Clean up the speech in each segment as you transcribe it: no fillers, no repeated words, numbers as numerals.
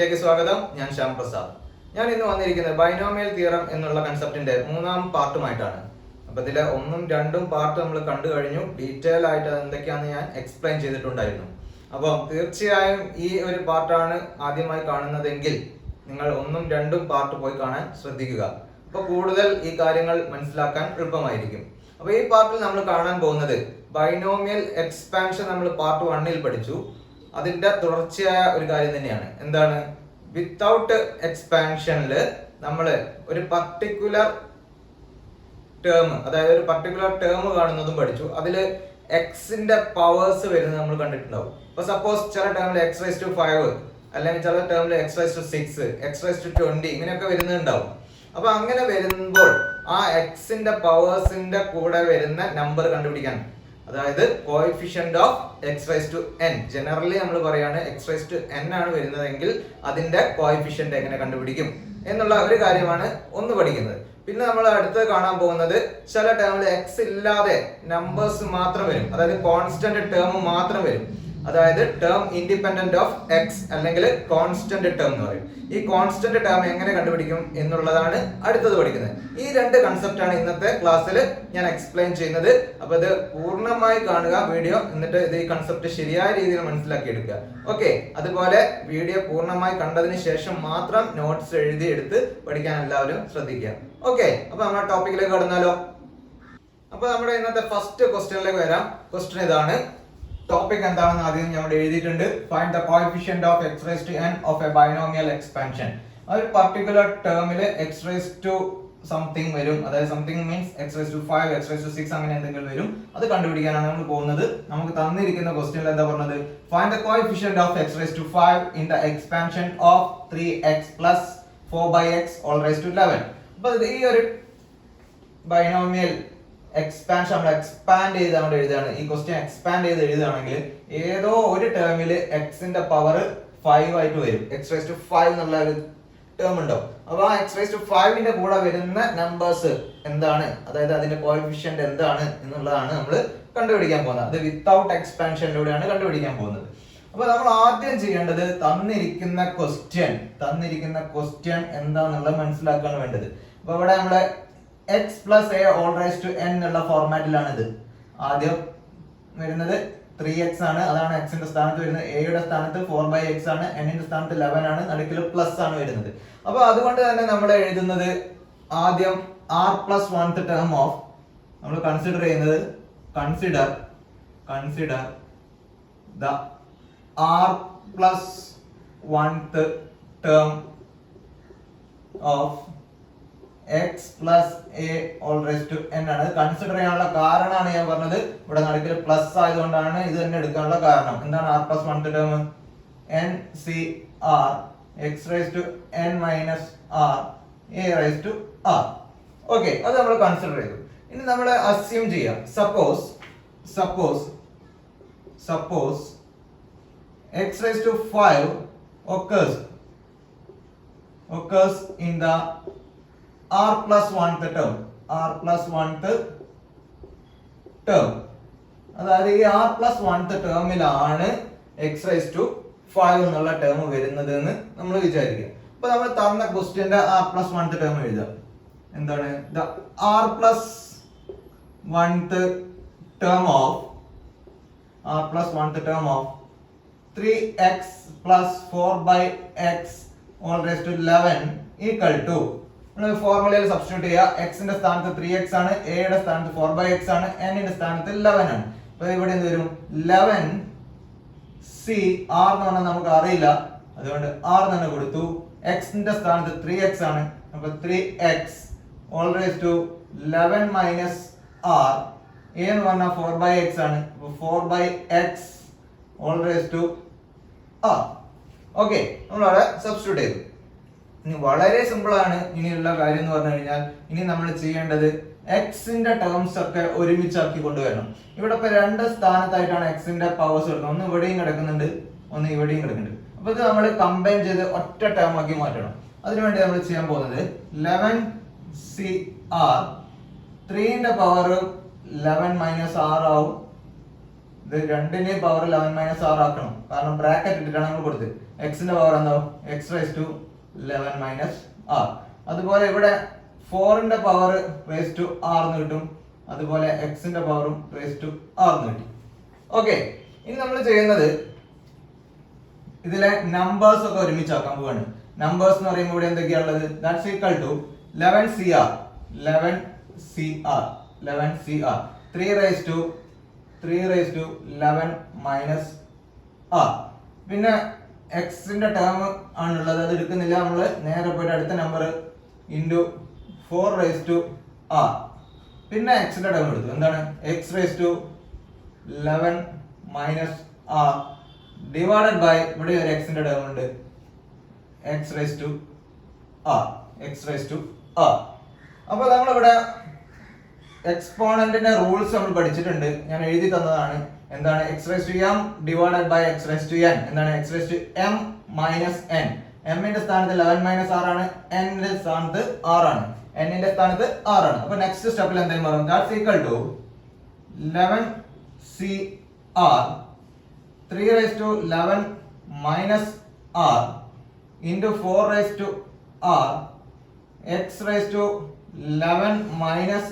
ക്ലാസ്സിലേക്ക് സ്വാഗതം. ഞാൻ ശ്യാം പ്രസാദ്. ഞാൻ ഇന്ന് വന്നിരിക്കുന്നത് ബൈനോമിയൽ തിയറം എന്നുള്ള കൺസെപ്റ്റിന്റെ 3ാം പാർട്ടുമായിട്ടാണ്. അപ്പൊ ഇതിലെ 1ഉം 2ഉം പാർട്ട് നമ്മൾ കണ്ടു കഴിഞ്ഞു. ഡീറ്റെയിൽ ആയിട്ട് എന്തൊക്കെയാണെന്ന് ഞാൻ എക്സ്പ്ലെയിൻ ചെയ്തിട്ടുണ്ടായിരുന്നു. അപ്പം തീർച്ചയായും ഈ ഒരു പാർട്ടാണ് ആദ്യമായി കാണുന്നതെങ്കിൽ നിങ്ങൾ 1ഉം 2ഉം പാർട്ട് പോയി കാണാൻ ശ്രദ്ധിക്കുക. അപ്പൊ കൂടുതൽ ഈ കാര്യങ്ങൾ മനസ്സിലാക്കാൻ എളുപ്പമായിരിക്കും. അപ്പൊ ഈ പാർട്ടിൽ നമ്മൾ കാണാൻ പോകുന്നത് ബൈനോമിയൽ എക്സ്പാൻഷൻ നമ്മൾ പാർട്ട് 1ൽ പഠിച്ചു. അതിന്റെ തുടർച്ചയായ ഒരു കാര്യം തന്നെയാണ്. എന്താണ്? വിത്തൗട്ട് എക്സ്പാൻഷനിൽ നമ്മൾ ഒരു പർട്ടിക്കുലർ ടേം, അതായത് ഒരു പർട്ടിക്കുലർ ടേം കാണുന്നതും പഠിച്ചു. അതിൽ എക്സിന്റെ പവേഴ്സ് വരുന്നത് നമ്മൾ കണ്ടിട്ടുണ്ടാവും. ഇപ്പൊ സപ്പോസ് ചില ടേമിൽ x⁵5 അല്ലെങ്കിൽ ചില ടേമിൽ x⁵6, x⁵20 ഇങ്ങനെയൊക്കെ വരുന്നുണ്ടാവും. അപ്പൊ അങ്ങനെ വരുമ്പോൾ ആ എക്സിന്റെ പവേഴ്സിന്റെ കൂടെ വരുന്ന നമ്പർ കണ്ടുപിടിക്കാൻ, അതായത് കോഎഫിഷ്യന്റ് ഓഫ് x⁻n, ജനറലി നമ്മൾ പറയാണ് x⁻n ആണ് വരുന്നതെങ്കിൽ അതിന്റെ കോഎഫിഷ്യന്റ് എങ്ങനെ കണ്ടുപിടിക്കും എന്നുള്ള ഒരു കാര്യമാണ് ഒന്ന് പഠിക്കുന്നത്. പിന്നെ നമ്മൾ അടുത്ത് കാണാൻ പോകുന്നത് ചില ടേമിൽ എക്സ് ഇല്ലാതെ നമ്പേഴ്സ് മാത്രം വരും, അതായത് കോൺസ്റ്റന്റ് ടേം മാത്രം വരും. അതായത് ടേം ഇൻഡിപെൻഡന്റ് ഓഫ് എക്സ് അല്ലെങ്കിൽ കോൺസ്റ്റന്റ് ടേം എന്ന് പറയും. ഈ കോൺസ്റ്റന്റ് ടേം എങ്ങനെ കണ്ടുപിടിക്കും എന്നുള്ളതാണ് അടുത്തത് പഠിക്കുന്നത്. ഈ 2 കൺസെപ്റ്റ് ആണ് ഇന്നത്തെ ക്ലാസ്സിൽ ഞാൻ എക്സ്പ്ലെയിൻ ചെയ്യുന്നത്. അപ്പൊ ഇത് പൂർണ്ണമായി കാണുക വീഡിയോ, എന്നിട്ട് ഇത് ഈ കൺസെപ്റ്റ് ശരിയായ രീതിയിൽ മനസ്സിലാക്കി എടുക്കുക. ഓക്കെ, അതുപോലെ വീഡിയോ പൂർണ്ണമായി കണ്ടതിന് ശേഷം മാത്രം നോട്ട്സ് എഴുതി എടുത്ത് പഠിക്കാൻ എല്ലാവരും ശ്രദ്ധിക്കുക. ഓക്കെ, അപ്പൊ നമ്മുടെ ടോപ്പിക്കിലേക്ക് കടന്നാലോ. അപ്പൊ നമ്മുടെ ഇന്നത്തെ ഫസ്റ്റ് ക്വസ്റ്റ്യനിലേക്ക് വരാം. ക്വസ്റ്റ്യൻ ഇതാണ്. ടോപ്പിക് എന്താണെന്ന് ആദ്യം ഞാൻ എഴുതിയിട്ടുണ്ട്. Find the coefficient of x⁻n of A binomial expansion. ഒരു പർട്ടിക്കുലർ ടേമിൽ x⁻something വരും, അതായത് സംതിങ് മീൻസ് x⁵5, x⁻6 അങ്ങനെ എന്തെങ്കിലും വരും. അത് കണ്ടുപിടിക്കാനാണ് നമ്മൾ പോകുന്നത്. നമുക്ക് തന്നിരിക്കുന്ന ക്വസ്റ്റ്യനിൽ എന്താ പറഞ്ഞത്? Find the coefficient of x⁵5 in the expansion of 3x + 4/x all raised to 11. അപ്പൊ ഈ ഒരു ബൈനോമിയൽ എക്സ്പാൻഷൻ നമ്മൾ എക്സ്പാൻഡ് ചെയ്ത് നമ്മൾ എഴുതുകയാണ്. ഈ ക്വസ്റ്റ്യൻ എക്സ്പാൻഡ് ചെയ്ത് എഴുതുകയാണെങ്കിൽ ഏതോ ഒരു ടേമിൽ എക്സിന്റെ പവർ 5 ആയിട്ട് വരും. x⁵5 എന്നുള്ള ഒരു ടേം ഉണ്ടാവും. അപ്പൊ ആ x⁵5ന്റെ കൂടെ വരുന്ന നമ്പേഴ്സ് എന്താണ്, അതായത് അതിന്റെ കോഎഫിഷ്യന്റ് എന്താണ് എന്നുള്ളതാണ് നമ്മൾ കണ്ടുപിടിക്കാൻ പോകുന്നത്. അത് വിത്തൗട്ട് എക്സ്പാൻഷനിലൂടെയാണ് കണ്ടുപിടിക്കാൻ പോകുന്നത്. അപ്പൊ നമ്മൾ ആദ്യം ചെയ്യേണ്ടത് തന്നിരിക്കുന്ന ക്വസ്റ്റ്യൻ എന്താണെന്നുള്ളത് മനസ്സിലാക്കാണ് വേണ്ടത്. അപ്പൊ ഇവിടെ നമ്മള് x + a all raised to n എന്നുള്ള ഫോർമാറ്റിലാണ് ഇത്. ആദ്യം വരുന്നത് 3x ആണ്, അതാണ് x ന്റെ സ്ഥാനത്ത് വരുന്നത്. a യുടെ സ്ഥാനത്ത് 4/x ആണ്, n ന്റെ സ്ഥാനത്ത് 11 ആണ്, നടുക്കിൽ പ്ലസ് ആണ് വരുന്നത്. അപ്പൊ അതുകൊണ്ട് തന്നെ നമ്മൾ എഴുതുന്നത് ആദ്യം r + 1th ടേം ഓഫ്, നമ്മൾ കൺസിഡർ ചെയ്യുന്നത് consider the r + 1th term of x + a all raised to n ആണ്. കൺസിഡർ ചെയ്യാനുള്ള കാരണമാണ് ഞാൻ പറഞ്ഞത്. ഇവിടെ നടുക്കിൽ പ്ലസ് ആയതുകൊണ്ടാണ് ഇത് തന്നെ എടുക്കാനുള്ള കാരണം. എന്താണ് r + 1th term? NCr x⁻n - r a⁻r. Okay, അത് നമ്മൾ കൺസിഡർ ചെയ്തു. ഇനി നമ്മൾ അസ്യൂം ചെയ്യാം. Suppose x⁵5 occurs in the r + 1th term. അതായത് ഈ r + 1th ടേമിലാണ് x⁵5 എന്നുള്ള ടേം വരുന്നത് എന്ന് നമ്മൾ വിചാരിക്കുക. അപ്പൊ നമ്മൾ തന്ന ക്വസ്റ്റ്യന്റെ r + 1th ടേം എഴുതാം. എന്താണ്? the r + 1th term of 3x + 4/x all raised to 11 equal to, ഫോർമുലയിൽ സബ്സ്റ്റിറ്റ്യൂട്ട് ചെയ്യുക. x ന്റെ സ്ഥാനത്ത് 3x ആണ്, a യുടെ സ്ഥാനത്ത് 4/x ആണ്, n ന്റെ സ്ഥാനത്ത് 11 ആണ്. അപ്പൊ ഇവിടെ എന്ത് വരും? 11 c r എന്ന് പറഞ്ഞാൽ നമുക്ക് അറിയില്ല, അതുകൊണ്ട് r തന്നെ കൊടുത്തു. x ന്റെ സ്ഥാനത്ത് 3x ആണ്, അപ്പൊ 3x all raised to 11 - r. a എന്ന് പറഞ്ഞാൽ 4/x ആണ്, അപ്പൊ 4/x all raised to r. Okay, നമ്മളവിടെ സബ്സ്റ്റിറ്റ്യൂട്ട് ചെയ്തു. ഇനി വളരെ സിമ്പിൾ ആണ് ഇനിയുള്ള കാര്യം എന്ന് പറഞ്ഞു കഴിഞ്ഞാൽ, ഇനി നമ്മൾ ചെയ്യേണ്ടത് എക്സിന്റെ ടേംസ് ഒക്കെ ഒരുമിച്ചാക്കി കൊണ്ടുവരണം. ഇവിടെ ഇപ്പൊ 2 സ്ഥാനത്തായിട്ടാണ് എക്സിന്റെ പവേഴ്സ് കിടക്കുന്നത്. ഒന്ന് ഇവിടെയും കിടക്കുന്നുണ്ട്, ഒന്ന് ഇവിടെയും കിടക്കുന്നുണ്ട്. അപ്പൊ ഇത് നമ്മൾ കമ്പൈൻ ചെയ്ത് ഒറ്റ ടേം ആക്കി മാറ്റണം. അതിനുവേണ്ടി നമ്മൾ ചെയ്യാൻ പോകുന്നത് 11cr 3ന്റെ പവർ 11 - r ആവും. ഇത് രണ്ടിന്റെയും പവർ 11 മൈനസ് 6 ആക്കണം, കാരണം ബ്രാക്കറ്റ് ഇട്ടിട്ടാണ് നമ്മൾ കൊടുത്തത്. എക്സിന്റെ പവർ എന്താവും x raise to 11 minus r. അതുപോലെ ഇവിടെ 4ന്റെ പവർ റേസ് ടു ആർ എന്ന് കിട്ടും, അതുപോലെ എക്സിന്റെ പവറും റേസ് ടു ആർ എന്ന് കിട്ടി. ഓക്കെ, ഇനി നമ്മൾ ചെയ്യുന്നത് ഇതിലെ നമ്പേഴ്സ് ഒക്കെ ഒരുമിച്ചാക്കാൻ പോവാണ്. നമ്പേഴ്സ് എന്ന് പറയുമ്പോൾ ഇവിടെ എന്തൊക്കെയാണുള്ളത്? That's equal to 11CR 3 raise to 11 minus R. പിന്നെ എക്സിന്റെ ടേം ആണുള്ളത്, അത് എടുക്കുന്നില്ല, നമ്മൾ നേരെ പോയിട്ട് അടുത്ത number into 4 raise to r. പിന്നെ എക്സിന്റെ ടേം എടുത്തു, എന്താണ് x raise to 11 minus r divided by ഇവിടെ ഒരു എക്സിന്റെ ടേം ഉണ്ട്, എക്സ് റേസ് ടു ആർ. അപ്പോൾ നമ്മളിവിടെ എക്സ്പോണന്റിന്റെ റൂൾസ് നമ്മൾ പഠിച്ചിട്ടുണ്ട്, ഞാൻ എഴുതി തന്നതാണ്. എന്താണ് x raise to m divided by x raise to n. എന്താണ് x raise to m minus n. എമ്മിന്റെ സ്ഥാനത്ത് 11 മൈനസ് ആർ ആണ്, എന്നിന്റെ സ്ഥാനത്ത് ആർ ആണ്, എന്നിന്റെ സ്ഥാനത്ത് ആർ ആണ്. അപ്പൊ നെക്സ്റ്റ് സ്റ്റെപ്പിൽ എന്തെങ്കിലും പറയും, that's equal to 11CR 3 raise to 11 minus r into 4 raise to r x raise to 11 minus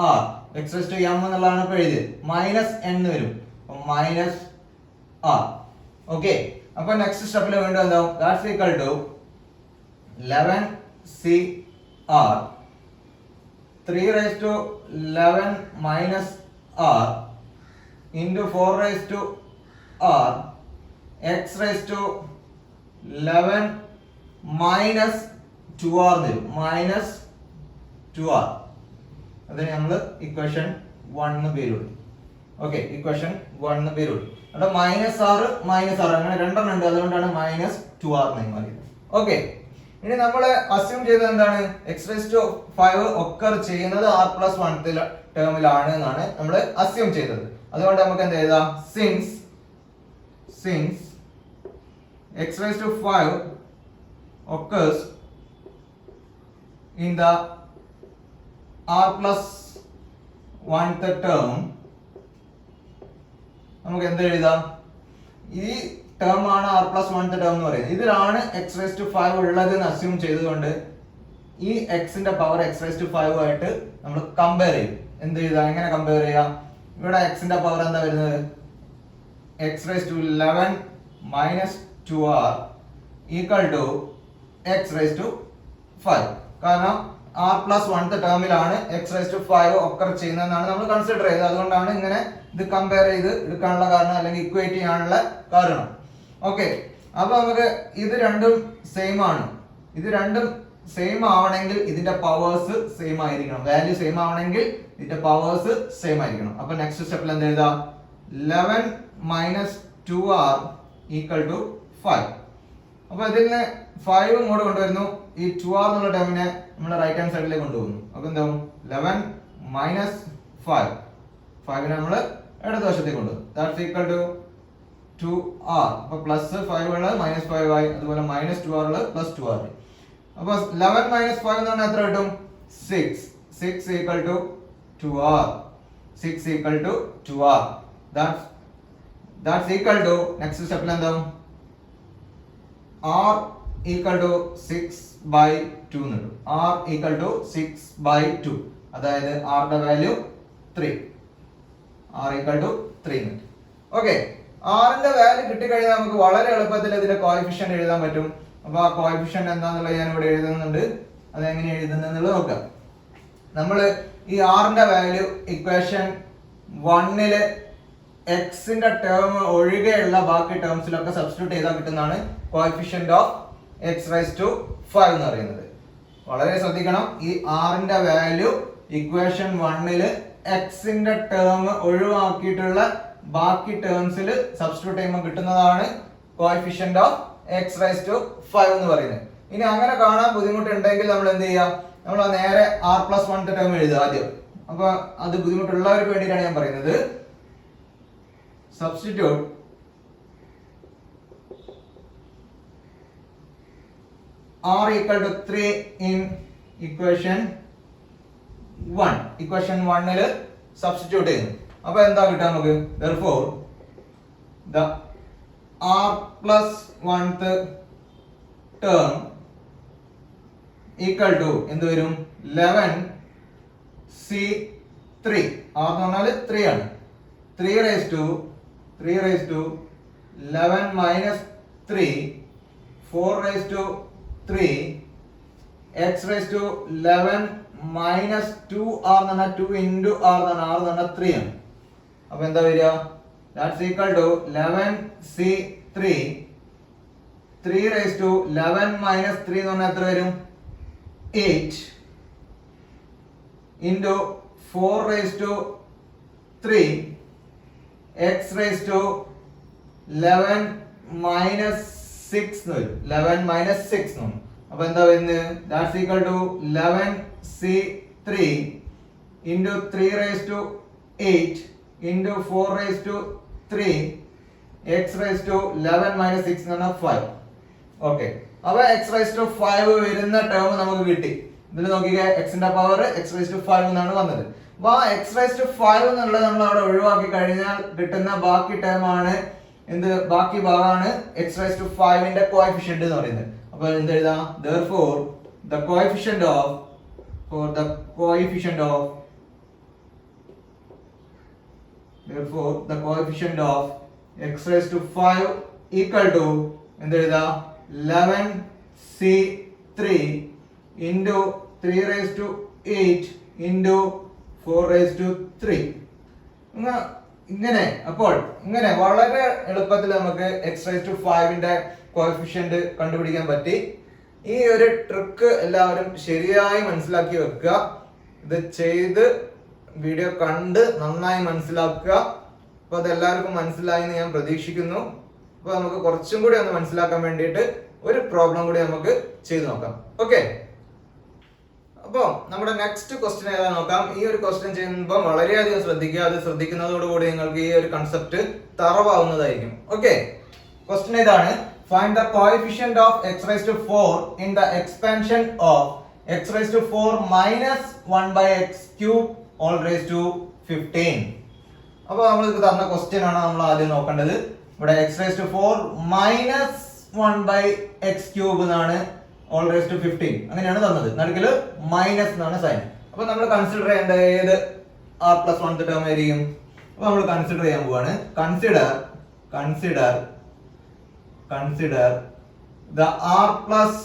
r. X raise to m എന്നുള്ളതാണ് ഇപ്പൊ എഴുതിയത്, മൈനസ് എൻ വരും, മൈനസ് ആർ. ഓക്കെ, അപ്പൊ നെക്സ്റ്റ് സ്റ്റെപ്പിൽ വീണ്ടും എന്താവും, that's equal to 11CR 3 raise to 11 minus r into 4 raise to r x raise to 11 minus 2r തരും, minus 2r. അതിന് നമ്മൾ ഇക്വേഷൻ 1 പേര് കൊടുത്തു. ഓക്കെ, ഇക്വേഷൻ 1 പേര് കൊടുത്തു. അവിടെ മൈനസ് ആർ അങ്ങനെ രണ്ടെണ്ണം ഉണ്ട്, അതുകൊണ്ടാണ് മൈനസ് 2r എന്ന് മാറിയത്. ഓക്കെ, ഇനി നമ്മൾ അസ്യൂം ചെയ്തത് എന്താണ്, എക്സ് റേസ് ടു 5 ഒക്കർ ചെയ്യുന്നത് r+1 ടേമിലാണ് എന്നാണ് നമ്മൾ അസ്യൂം ചെയ്തത്. അതുകൊണ്ട് നമുക്ക് എന്ത് എഴുതാം, since x raised to 5 occurs in the r+1th term, നമുക്ക് എന്ത് എഴുതാം, ഈ ടേം ആണ് r+1th ടേം എന്ന് പറയുന്നത്. ഇതിലാണ് x raised to 5 ഉള്ളത് എന്ന് അസ്യൂം ചെയ്തുകൊണ്ട് ഈ എക്സിന്റെ പവർ x raised to 5 ആയിട്ട് നമ്മൾ കമ്പയർ ചെയ്യും. എന്ത് ചെയ്താൽ എങ്ങനെ കമ്പയർ ചെയ്യാം, ഇവിടെ എക്സിന്റെ പവർ എന്താ വരുന്നത്, x raised to 11 minus 2r equal to x raised to 5. കാരണം r+1th ടേമിലാണ് x raised to 5 ഒക്കർ ചെയ്യുന്നതെന്നാണ് നമ്മൾ കൺസിഡർ ചെയ്തത്. അതുകൊണ്ടാണ് ഇങ്ങനെ ഇത് കമ്പയർ ചെയ്ത് എടുക്കാനുള്ള കാരണം, അല്ലെങ്കിൽ ഇക്വേറ്റ് ചെയ്യാനുള്ള കാരണം. ഓക്കെ, അപ്പൊ നമുക്ക് ഇത് രണ്ടും സെയിം ആണ്. ഇത് രണ്ടും സെയിം ആവണമെങ്കിൽ ഇതിന്റെ പവേഴ്സ് സെയിം ആയിരിക്കണം, വാല്യൂ സെയിം ആവണമെങ്കിൽ ഇതിന്റെ പവേഴ്സ് സെയിം ആയിരിക്കണം. അപ്പൊ നെക്സ്റ്റ് സ്റ്റെപ്പിൽ എന്ത് എഴുതാം, 11 minus 2r equal to 5. അപ്പൊ ഇതിൽ നിന്ന് 5 ഇങ്ങോട്ട് കൊണ്ടുവരുന്നു, ഈ 2r എന്നുള്ള ടേമിനെ നമ്മൾ റൈറ്റ് ഹാൻഡ് സൈഡിലേക്ക് കൊണ്ടുപോകുന്നു. അപ്പൊ എന്താവും, 11 minus 5 നെ നമ്മൾ ഇടതുവശത്തേക്ക് കൊണ്ടുപോകും. That's equal to 2r. അപ്പൊ പ്ലസ് 5 ഉള്ളത് മൈനസ് 5 ആയി, അതുപോലെ മൈനസ് 2r ഉള്ളത് പ്ലസ് 2r. അപ്പൊ 11 minus 5 എന്ന് പറഞ്ഞാൽ എത്ര കിട്ടും, 6 equal to 2r. 6 equal to 2r. That's equal to next step ൽ എന്താവും, r equal to 6/2 എന്ന് കിട്ടും. r equal to 6/2, അതായത് r ന്റെ വാല്യൂ 3. r equal to 3 എന്ന് കിട്ടും. ഓക്കെ, r ന്റെ വാല്യൂ കിട്ടിക്കഴിഞ്ഞാൽ നമുക്ക് വളരെ എളുപ്പത്തിൽ ഇതിന്റെ കോഎഫിഷ്യന്റ് എഴുതാൻ പറ്റും. അപ്പൊ ആ കോഎഫിഷ്യന്റ് എന്താണെന്നുള്ളത് ഞാൻ ഇവിടെ എഴുതുന്നുണ്ട്, അത് എങ്ങനെ എഴുതുന്നുള്ളത് നോക്കാം. നമ്മൾ ഈ r ന്റെ വാല്യൂ ഇക്വേഷൻ 1 എക്സിന്റെ ടേം ഒഴികെയുള്ള ബാക്കി ടേംസിലൊക്കെ സബ്സ്റ്റിറ്റ്യൂട്ട് ചെയ്താൽ കിട്ടുന്നതാണ് coefficient of x rice to 5 എന്ന് പറയുന്നത്. വളരെ ശ്രദ്ധിക്കണം, ഈ r ന്റെ വാല്യൂ ഇക്വേഷൻ 1 എക്സിന്റെ ടേം ഒഴിവാക്കിയിട്ടുള്ള ബാക്കി ടേംസിൽ സബ്സ്റ്റിറ്റ്യൂട്ട് ചെയ്യുമ്പോൾ കിട്ടുന്നതാണ് coefficient of x rice to 5 എന്ന് പറയുന്നത്. ഇനി അങ്ങനെ കാണാൻ ബുദ്ധിമുട്ടുണ്ടെങ്കിൽ നമ്മൾ എന്ത് ചെയ്യാം, നമ്മൾ നേരെ r+1th ടേം എഴുതുക ആദ്യം. അപ്പൊ അത് ബുദ്ധിമുട്ടുള്ളവർക്ക് വേണ്ടിയിട്ടാണ് ഞാൻ പറയുന്നത്. Substitute r equal to 3 in equation 1. Equation 1 ൽ സബ്സ്റ്റിറ്റ്യൂട്ട് ചെയ്യുന്നു. അപ്പൊ എന്താ കിട്ടുക നമുക്ക്, therefore the r plus 1th term equal to എന്ത് വരും 11c3. r എന്ന് പറഞ്ഞാൽ 3 ആണ്. 3 raised to 11 minus 3, 4 raised to 3, x raised to 11 minus 2r എന്ന് പറഞ്ഞാൽ 2 into r എന്ന് പറഞ്ഞാൽ 3 ആണ്. അപ്പോൾ എന്താ വരിക? That's equal to 11c3, 3 raised to 11 minus 3 എന്ന് പറഞ്ഞാൽ എത്ര വരും? 8 into 4 raised to 3, x raised to 11 minus 6 എന്ന് വരും. 11 minus 6 എന്ന് വരും. അപ്പോൾ എന്താ വരുന്നത്? That's equal to 11c3 into 3 raised to 8 into 4 raised to 3, x raised to 11 minus 6 എന്ന് പറഞ്ഞാൽ 5. ഓക്കെ, അപ്പോൾ x raised to 5 വരുന്ന ടേം നമുക്ക് കിട്ടി. ഇതിൽ നോക്കിക്കേ, x ന്റെ പവർ x raised to 5 എന്നാണ് വന്നത്. അപ്പോൾ ആ x raised to 5 എന്നുള്ളത് നമ്മൾ അവിടെ ഒഴിവാക്കി കഴിഞ്ഞാൽ കിട്ടുന്ന ബാക്കി ടേം ആണ് ബാക്കി ഭാഗമാണ് x raised to 5 ന്റെ കോഎഫിഷ്യന്റ് എന്ന് പറയുന്നത്. അപ്പോൾ എന്ത് എഴുതാം? therefore the coefficient of x raised to 5 equal to എന്ത് എഴുതാം? 11c3 into 3 raised to 8 into 4 raised to 3. ഇങ്ങനെ അപ്പോൾ ഇങ്ങനെ വളരെ എളുപ്പത്തിൽ നമുക്ക് x raised to 5 ന്റെ കോഎഫിഷ്യന്റ് കണ്ടുപിടിക്കാൻ പറ്റി. ഈ ഒരു ട്രിക്ക് എല്ലാവരും ശരിയായി മനസ്സിലാക്കി വെക്കുക. ഇത് ചെയ്ത് വീഡിയോ കണ്ട് നന്നായി മനസ്സിലാക്കുക. അപ്പോൾ അതെല്ലാവർക്കും മനസ്സിലായി എന്ന് ഞാൻ പ്രതീക്ഷിക്കുന്നു. അപ്പോൾ നമുക്ക് കുറച്ചും കൂടി ഒന്ന് മനസ്സിലാക്കാൻ വേണ്ടിയിട്ട് ഒരു പ്രോബ്ലം കൂടി നമുക്ക് ചെയ്ത് നോക്കാം. ഓക്കെ, അപ്പോൾ നമ്മുടെ നെക്സ്റ്റ് ക്വസ്റ്റ്യൻ ഏതാ നോക്കാം. ഈ ഒരു ക്വസ്റ്റ്യൻ ചെയ്യുമ്പോൾ വളരെയധികം ശ്രദ്ധിക്കുക. അത് ശ്രദ്ധിക്കുന്നതോടുകൂടി നിങ്ങൾക്ക് ഈ ഒരു കൺസെപ്റ്റ് തറവാവുന്നതായിരിക്കും. ഓക്കെ, ക്വസ്റ്റ്യൻ ഇതാണ്: find the coefficient of x raised to 4 in the expansion of x raised to 4 minus 1 by x cube all raised to 15. അപ്പോൾ നമ്മൾ ഇത് തന്ന ക്വസ്റ്റ്യൻ ആണ് നമ്മൾ ആദ്യം നോക്കേണ്ടത്. ഇവിടെ x raised to 4 minus 1 by x cube എന്നാണ് all raised to 15 അങ്ങനെയാണ് തന്നത്. നടുക്കിൽ മൈനസ് എന്നാണ് സൈൻ. അപ്പോൾ നമ്മൾ കൺസിഡർ ചെയ്യേണ്ട ഏത് r plus 1th ടേം ആയിരിക്കും? അപ്പോൾ നമ്മൾ കൺസിഡർ ചെയ്യാൻ പോവാണ്. Consider the r plus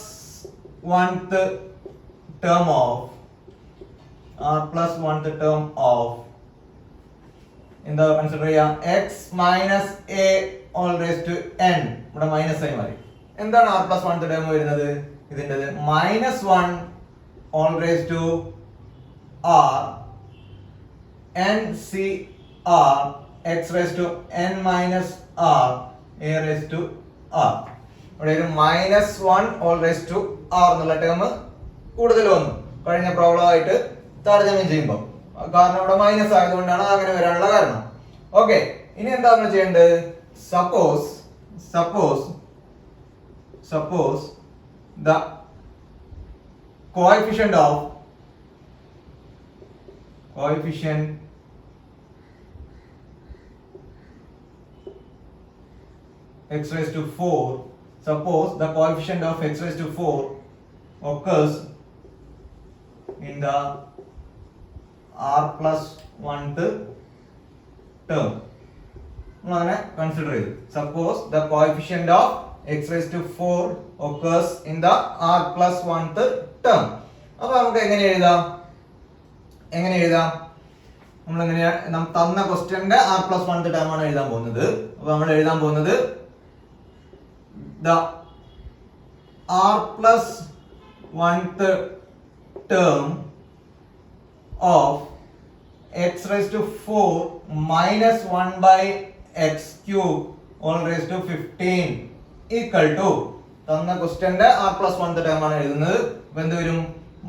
1th term of എന്താ കൺസിഡർ ചെയ്യാം? x minus a all raised to n. ഇവിടെ മൈനസ് ആയി മാറി. എന്താണ് r plus 1th ടേം വരുന്നത്? ഇതിൻ്റെത് -1 all raised to r n c r x raised to n minus r a raised to r. ഇവിടെ ഒരു -1 all raised to r എന്നുള്ള term കൂടുതൽ വന്നു കഴിഞ്ഞ പ്രോബ്ലം ആയിട്ട് താരതമ്യം ചെയ്യുമ്പോൾ. കാരണം ഇവിടെ മൈനസ് ആയതുകൊണ്ടാണ് അങ്ങനെ വരാനുള്ള കാരണം. ഓക്കെ, ഇനി എന്താ നമ്മൾ ചെയ്യേണ്ടത്? Suppose the coefficient x raised to 4. Suppose the coefficient of x raised to 4 occurs in the r plus 1th term. അങ്ങനെ കൺസിഡർ ചെയ്തു. Suppose the coefficient of x raised to 4 occurs in the r plus 1th term. അപ്പോൾ നമുക്ക് എങ്ങനെ എഴുതാം? നമ്മൾ എങ്ങനെയാണ് തന്ന ക്വസ്റ്റ്യന്റെ r plus 1th term ആണ് എഴുതാൻ പോകുന്നത്. അപ്പോൾ നമ്മൾ എഴുതാൻ പോകുന്നത് the r plus 1th term of x raised to 4 minus 1 by x cube all raised to 15 equal to തന്ന ക്വസ്റ്റ്യന്റെ r plus 1th term ആണ് എഴുതുന്നത്. അപ്പോൾ എന്ത് വരും?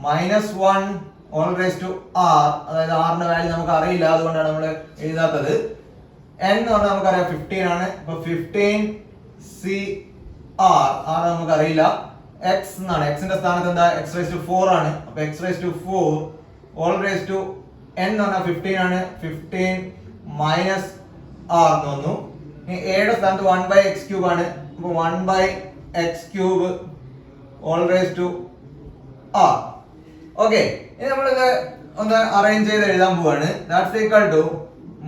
-1 all raised to r, അതായത് r ന്റെ വാല്യൂ നമുക്ക് അറിയില്ല, അതുകൊണ്ടാണ് നമ്മൾ എഴുതാത്തത്. n എന്ന് പറഞ്ഞാൽ നമുക്കറിയാം 15 ആണ്. അപ്പോൾ 15 c r നമുക്ക് അറിയില്ല. x എന്നാണ്, x ന്റെ സ്ഥാനത്ത് എന്താ? x raised to 4 ആണ്. അപ്പോൾ x raised to 4 all raised to n എന്ന് പറഞ്ഞാൽ 15 ആണ്. 15 minus r എന്ന് വന്നു. ഇനി എയുടെ സ്ഥാനത്ത് 1/x³ ആണ്. അപ്പോൾ 1/x³ all raised to r. Okay, ഇനി നമ്മളിത് ഒന്ന് അറേഞ്ച് ചെയ്ത് എഴുതാൻ പോവാണ്. That's equal to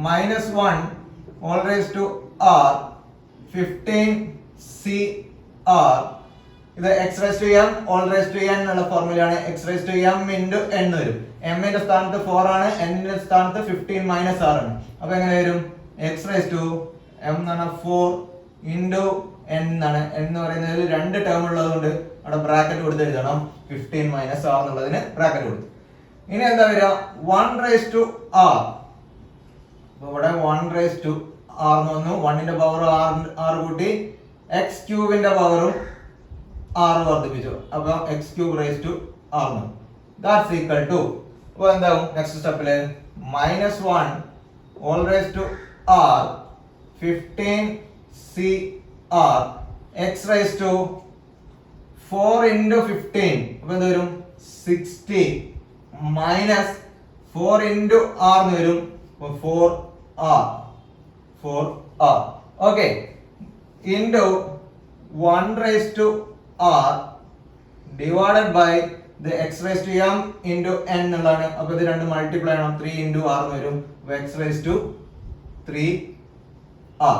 -1 all raised to r 15cr. ഇത് x raised to m all raised to n എന്നുള്ള ഫോർമുലയാണ്. x raised to m into n വരും. m ന്റെ സ്ഥാനത്ത് 4 ആണ്, n ന്റെ സ്ഥാനത്ത് 15 മൈനസ് r ആണ്. അപ്പോൾ എങ്ങനെ വരും? x raised to m എന്ന് പറഞ്ഞാൽ 4 into n എന്നാണ്. n എന്ന് പറയുന്നതിൽ രണ്ട് ടേം ഉള്ളതുകൊണ്ട് അവിടെ ബ്രാക്കറ്റ് കൊടുത്ത് എഴുതണം. 15 മൈനസ് r എന്നുള്ളതിന് ബ്രാക്കറ്റ് കൊടുത്തു. ഇനി എന്താ വരിക? 1 raised to r. അപ്പോൾ ഇവിടെ 1 raised to r എന്ന് വന്നു. 1 ന്റെ പവർ r കൂട്ടി x³ ന്റെ പവറും r വർദ്ധിപ്പിച്ചു. അപ്പോൾ x³ raised to r എന്ന്. ദാറ്റ്സ് ഈക്വൽ ടു, അപ്പോൾ എന്താവും next സ്റ്റെപ്പില് -1 all raised to r 15cr x raised to 4 into 15. അപ്പോൾ എന്ത് വരും? 60 മൈനസ് 4 into r എന്ന് വരും. അപ്പോൾ 4r. Okay, into 1 raised to r divided by the x raised to m into n എന്നുള്ളതാണ്. അപ്പോൾ ഇത് രണ്ട് മൾട്ടിപ്ലൈ ചെയ്യണം. 3 into r എന്ന് വരും. അപ്പോൾ x raised to 3r.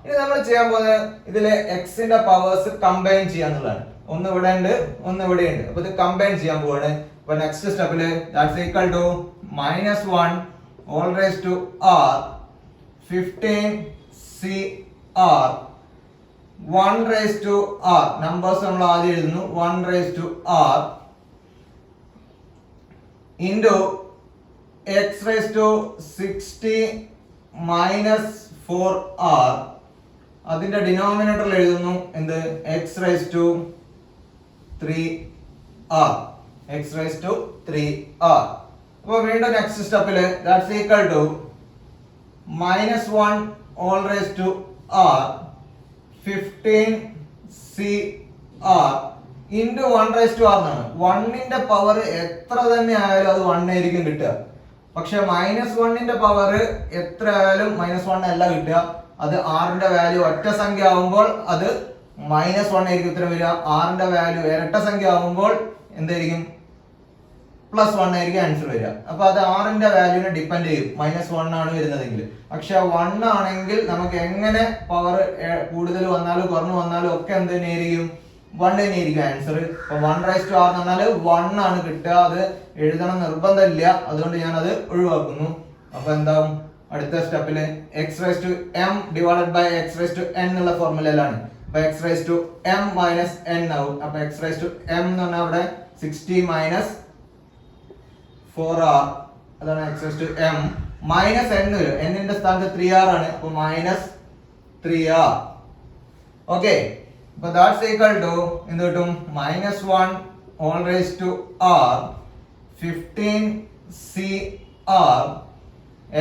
ഇനി നമ്മൾ ചെയ്യാൻ പോകുന്നത് ഇതിലെ x ന്റെ പവേഴ്സ് കമ്പൈൻ ചെയ്യാന്നുള്ളതാണ്. ഒന്ന് ഇവിടെ ഉണ്ട്, ഒന്ന് ഇവിടെ ഉണ്ട്. അപ്പോൾ ഇത് കമ്പൈൻ ചെയ്യാൻ പോവാണ്. അപ്പോൾ നെക്സ്റ്റ് സ്റ്റെപ്പില് that's equal to -1 all raised to r 15cr 1 raised to r. Numbers നമ്മൾ ആദ്യം എഴുതുന്നു. 1 raised to r into x raised to 60 minus 4r. അതിന്റെ ഡിനോമിനേറ്ററിൽ എഴുതുന്നു എന്ത്? x raised to 3r. അപ്പോൾ വീണ്ടും നെക്സ്റ്റ് സ്റ്റെപ്പില് that's equal to -1 all raised to r 15cr into 1 raised to r എന്നാണ്. 1 ന്റെ പവർ എത്ര തന്നെ ആയാലും അത് 1 ആയിരിക്കും കിട്ടുക. പക്ഷെ -1 ന്റെ പവർ എത്ര ആയാലും -1 അല്ല കിട്ടുക. അത് r ന്റെ വാല്യൂ ഒറ്റ സംഖ്യ ആവുമ്പോൾ അത് -1 ആയിരിക്കും ഉത്തരം വരിക. r ന്റെ വാല്യൂ ഇരട്ട സംഖ്യ ആവുമ്പോൾ എന്തായിരിക്കും? +1 ആയിരിക്കും ആൻസർ വരിക. അപ്പൊ അത് r ന്റെ വാല്യൂനെ ഡിപ്പെൻഡ് ചെയ്യും. -1 ആണ് വരുന്നതെങ്കിൽ. പക്ഷെ 1 ആണെങ്കിൽ നമുക്ക് എങ്ങനെ പവർ കൂടുതൽ വന്നാലും കുറഞ്ഞു വന്നാലും ഒക്കെ എന്ത് തന്നെയായിരിക്കും? 1 തന്നെയായിരിക്കും ആൻസർ. അപ്പൊ 1 raised to r എന്ന് പറഞ്ഞാൽ 1 ആണ് കിട്ടുക. അത് എഴുതണം നിർബന്ധമില്ല, അതുകൊണ്ട് ഞാൻ അത് ഒഴിവാക്കുന്നു. അപ്പൊ എന്താവും അടുത്ത സ്റ്റെപ്പില് x raised to m divided by x raised to n എന്നുള്ള ഫോർമുലയിലാണ്. അപ്പൊ x raised to m minus n ആവും. അപ്പൊ x raised to m എന്ന് പറഞ്ഞാൽ അവിടെ 60 minus 4r, അതാണ് x raised to m minus n വരും. n ന്റെ സ്ഥാനത്ത് 3r ആണ്. അപ്പൊ -3r. ഓക്കെ, അപ്പൊ ദാറ്റ്സ് ഈക്വൽ ടു എന്ത് കിട്ടും? -1 all raised to r 15cr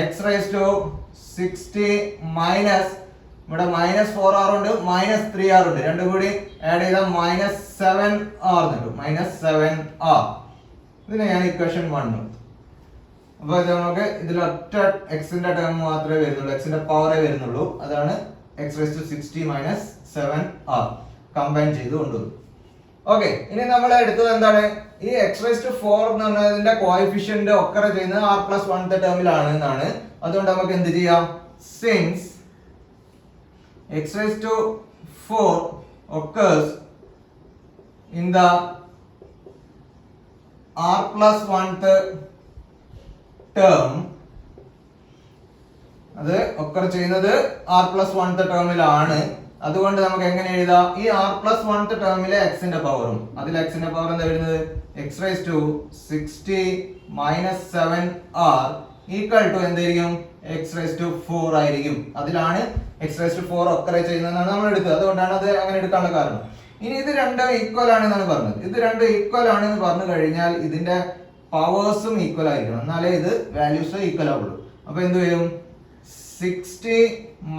x raised to 60 minus ഇവിടെ -4r ഉണ്ട്, -3r ഉണ്ട്. രണ്ടും കൂടി ആഡ് ചെയ്താൽ -7r കിട്ടും. -7r. ഇതിനെ ഞാൻ ഇക്വേഷൻ 1. അപ്പൊ ഇത് നമുക്ക് ഇതിൽ ഒറ്റ x ന്റെ ടേം മാത്രമേ വരുന്നുള്ളൂ, x ന്റെ പവറേ വരുന്നുള്ളൂ. അതാണ് x raised to 60 minus 7r combine ചെയ്ത് കൊണ്ടുവന്നു. ഓക്കെ, ഇനി നമ്മൾ എടുത്തത് എന്താണ്? ഈ x raised to 4 എന്ന് പറഞ്ഞതിന്റെ കോഎഫിഷ്യന്റ് ഒക്കറ ചെയ്യുന്നത് r+1 ടേമിലാണ് എന്നാണ്. അതുകൊണ്ട് നമുക്ക് എന്ത് ചെയ്യാം? Since x raised to 4 occurs in the r+1 term, അത് ഒക്കർ ചെയ്യുന്നത് r+1 ടേമിലാണ്. അതുകൊണ്ട് നമുക്ക് എങ്ങനെ എഴുതാം? ഈ r+1 ടേമിലെ x ന്റെ പവറും അതിൽ x ന്റെ പവർ എന്താ വരുന്നത്? x raised to 60 minus 7r equal to എന്തായിരിക്കും? x raised to 4 ആയിരിക്കും. അതിലാണ് x raised to 4 ഒക്കർ ചെയ്യുന്നതെന്നാണ് നമ്മൾ എടുത്തത്. അതുകൊണ്ടാണ് അത് അങ്ങനെ എടുക്കാനുള്ള കാരണം. ഇനി ഇത് രണ്ടും ഈക്വൽ ആണെന്നാണ് പറഞ്ഞത്. ഇത് രണ്ടും ഈക്വൽ ആണെന്ന് പറഞ്ഞു കഴിഞ്ഞാൽ ഇതിന്റെ പവേഴ്സും ഈക്വൽ ആയിരിക്കണം, എന്നാലേ ഇത് വാല്യൂസ് ഈക്വൽ ആവുള്ളൂ. അപ്പൊ എന്ത് വരും? 60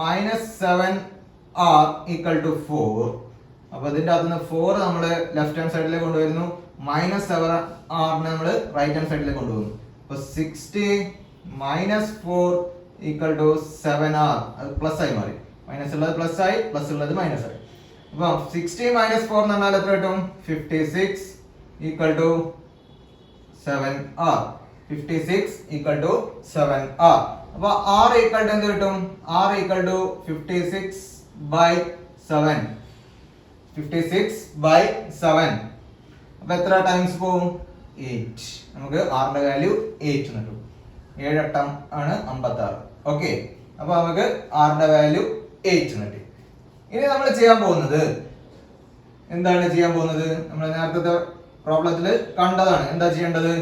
minus 7r equal to 4. അപ്പൊ ഇതിന്റെ അകത്തുനിന്ന് 4 നമ്മൾ ലെഫ്റ്റ് ഹാൻഡ് സൈഡിലേക്ക് കൊണ്ടുവരുന്നു, -7r നമ്മൾ റൈറ്റ് ഹാൻഡ് സൈഡിലേക്ക് കൊണ്ടുപോകുന്നു. അപ്പൊ 60 minus 4 ഈക്വൽ ടു 7r. അത് പ്ലസ് ആയി മാറി. മൈനസ് ഉള്ളത് പ്ലസ് ആയി, പ്ലസ് ഉള്ളത് മൈനസ് ആയി. അപ്പൊ 60 മൈനസ് 4 എന്ന് പറഞ്ഞാൽ എത്ര കിട്ടും? 56 equal to 7r. 56 equal to 7r. അപ്പൊ r ഈക്വൽ ടു എന്ത് കിട്ടും? r equal to 56 by 7. 56 by 7. അപ്പൊ എത്ര ടൈംസ് പോവും? 8. നമുക്ക് r ന്റെ വാല്യൂ 8 കിട്ടും. 7 8 ആണ് 56. ഓക്കെ, അപ്പൊ നമുക്ക് r ന്റെ വാല്യൂ 8 കിട്ടി. ഇനി നമ്മൾ ചെയ്യാൻ പോകുന്നത് എന്താണ്? നമ്മൾ നേരത്തെ പ്രോബ്ലത്തിൽ കണ്ടതാണ്. എന്താ ചെയ്യേണ്ടത്?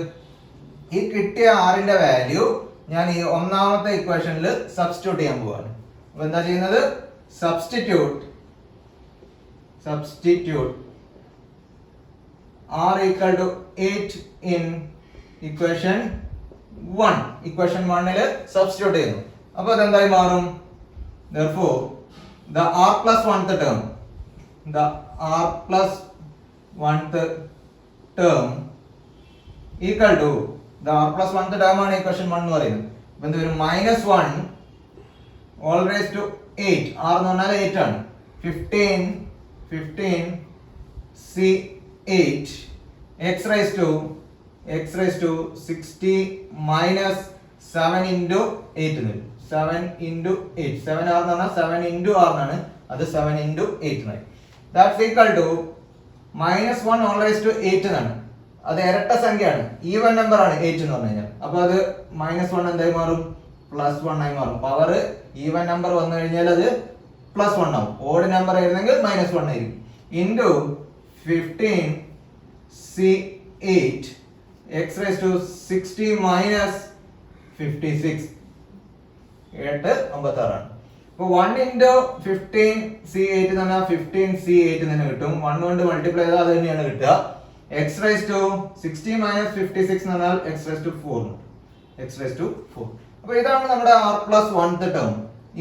ഈ കിട്ടിയ r ന്റെ വാല്യൂ ഞാൻ ഈ ഒന്നാമത്തെ ഇക്വേഷനിൽ സബ്സ്റ്റിറ്റ്യൂട്ട് ചെയ്യാൻ പോവാണ്. അപ്പൊ എന്താ ചെയ്യുന്നത്? Substitute r equal to 8 in equation 1. Equation 1 substitute ചെയ്യുന്നു. അപ്പോൾ അതെന്തായി മാറും? Therefore the r plus 1th term equal to the r plus 1th term ആണ് equation 1 എന്ന് പറയുന്നത്. അപ്പോൾ എന്ത് വരും? -1 all raised to 8. r എന്ന് പറഞ്ഞാൽ 8 ആണ്. 15 c8 x raised to 60 minus 7 into 8 എന്ന് വരും. 7 into 8. 7r എന്ന് പറഞ്ഞാൽ 7 into r എന്നാണ്. അത് 7 into 8 എന്നായി. That's equal to -1 all raised to 8 എന്നാണ്. അത് ഇരട്ട സംഖ്യയാണ്. ഈവൻ നമ്പർ ആണ് 8 എന്ന് പറഞ്ഞു കഴിഞ്ഞാൽ. അപ്പോൾ അത് -1 എന്തായി മാറും? +1 ആയി മാറും. പവർ ഈവൻ നമ്പർ വന്നു കഴിഞ്ഞാൽ അത് +1 ആവും. ഓഡ് നമ്പർ ആയിരുന്നെങ്കിൽ -1 ആയിരിക്കും. Into 15 c8 x raised to 60 minus 56. 8 56 ആണ്. അപ്പോൾ 1 into 15 c8 എന്ന് പറഞ്ഞാൽ 15 c8 തന്നെ കിട്ടും. 1 കൊണ്ട് മൾട്ടിപ്ലൈ ചെയ്താൽ അത് തന്നെയാണ് കിട്ടുക. x raised to 60 minus 56 എന്ന് പറഞ്ഞാൽ x raised to 4. അപ്പോൾ ഇതാണ് നമ്മുടെ r plus 1th ടേം.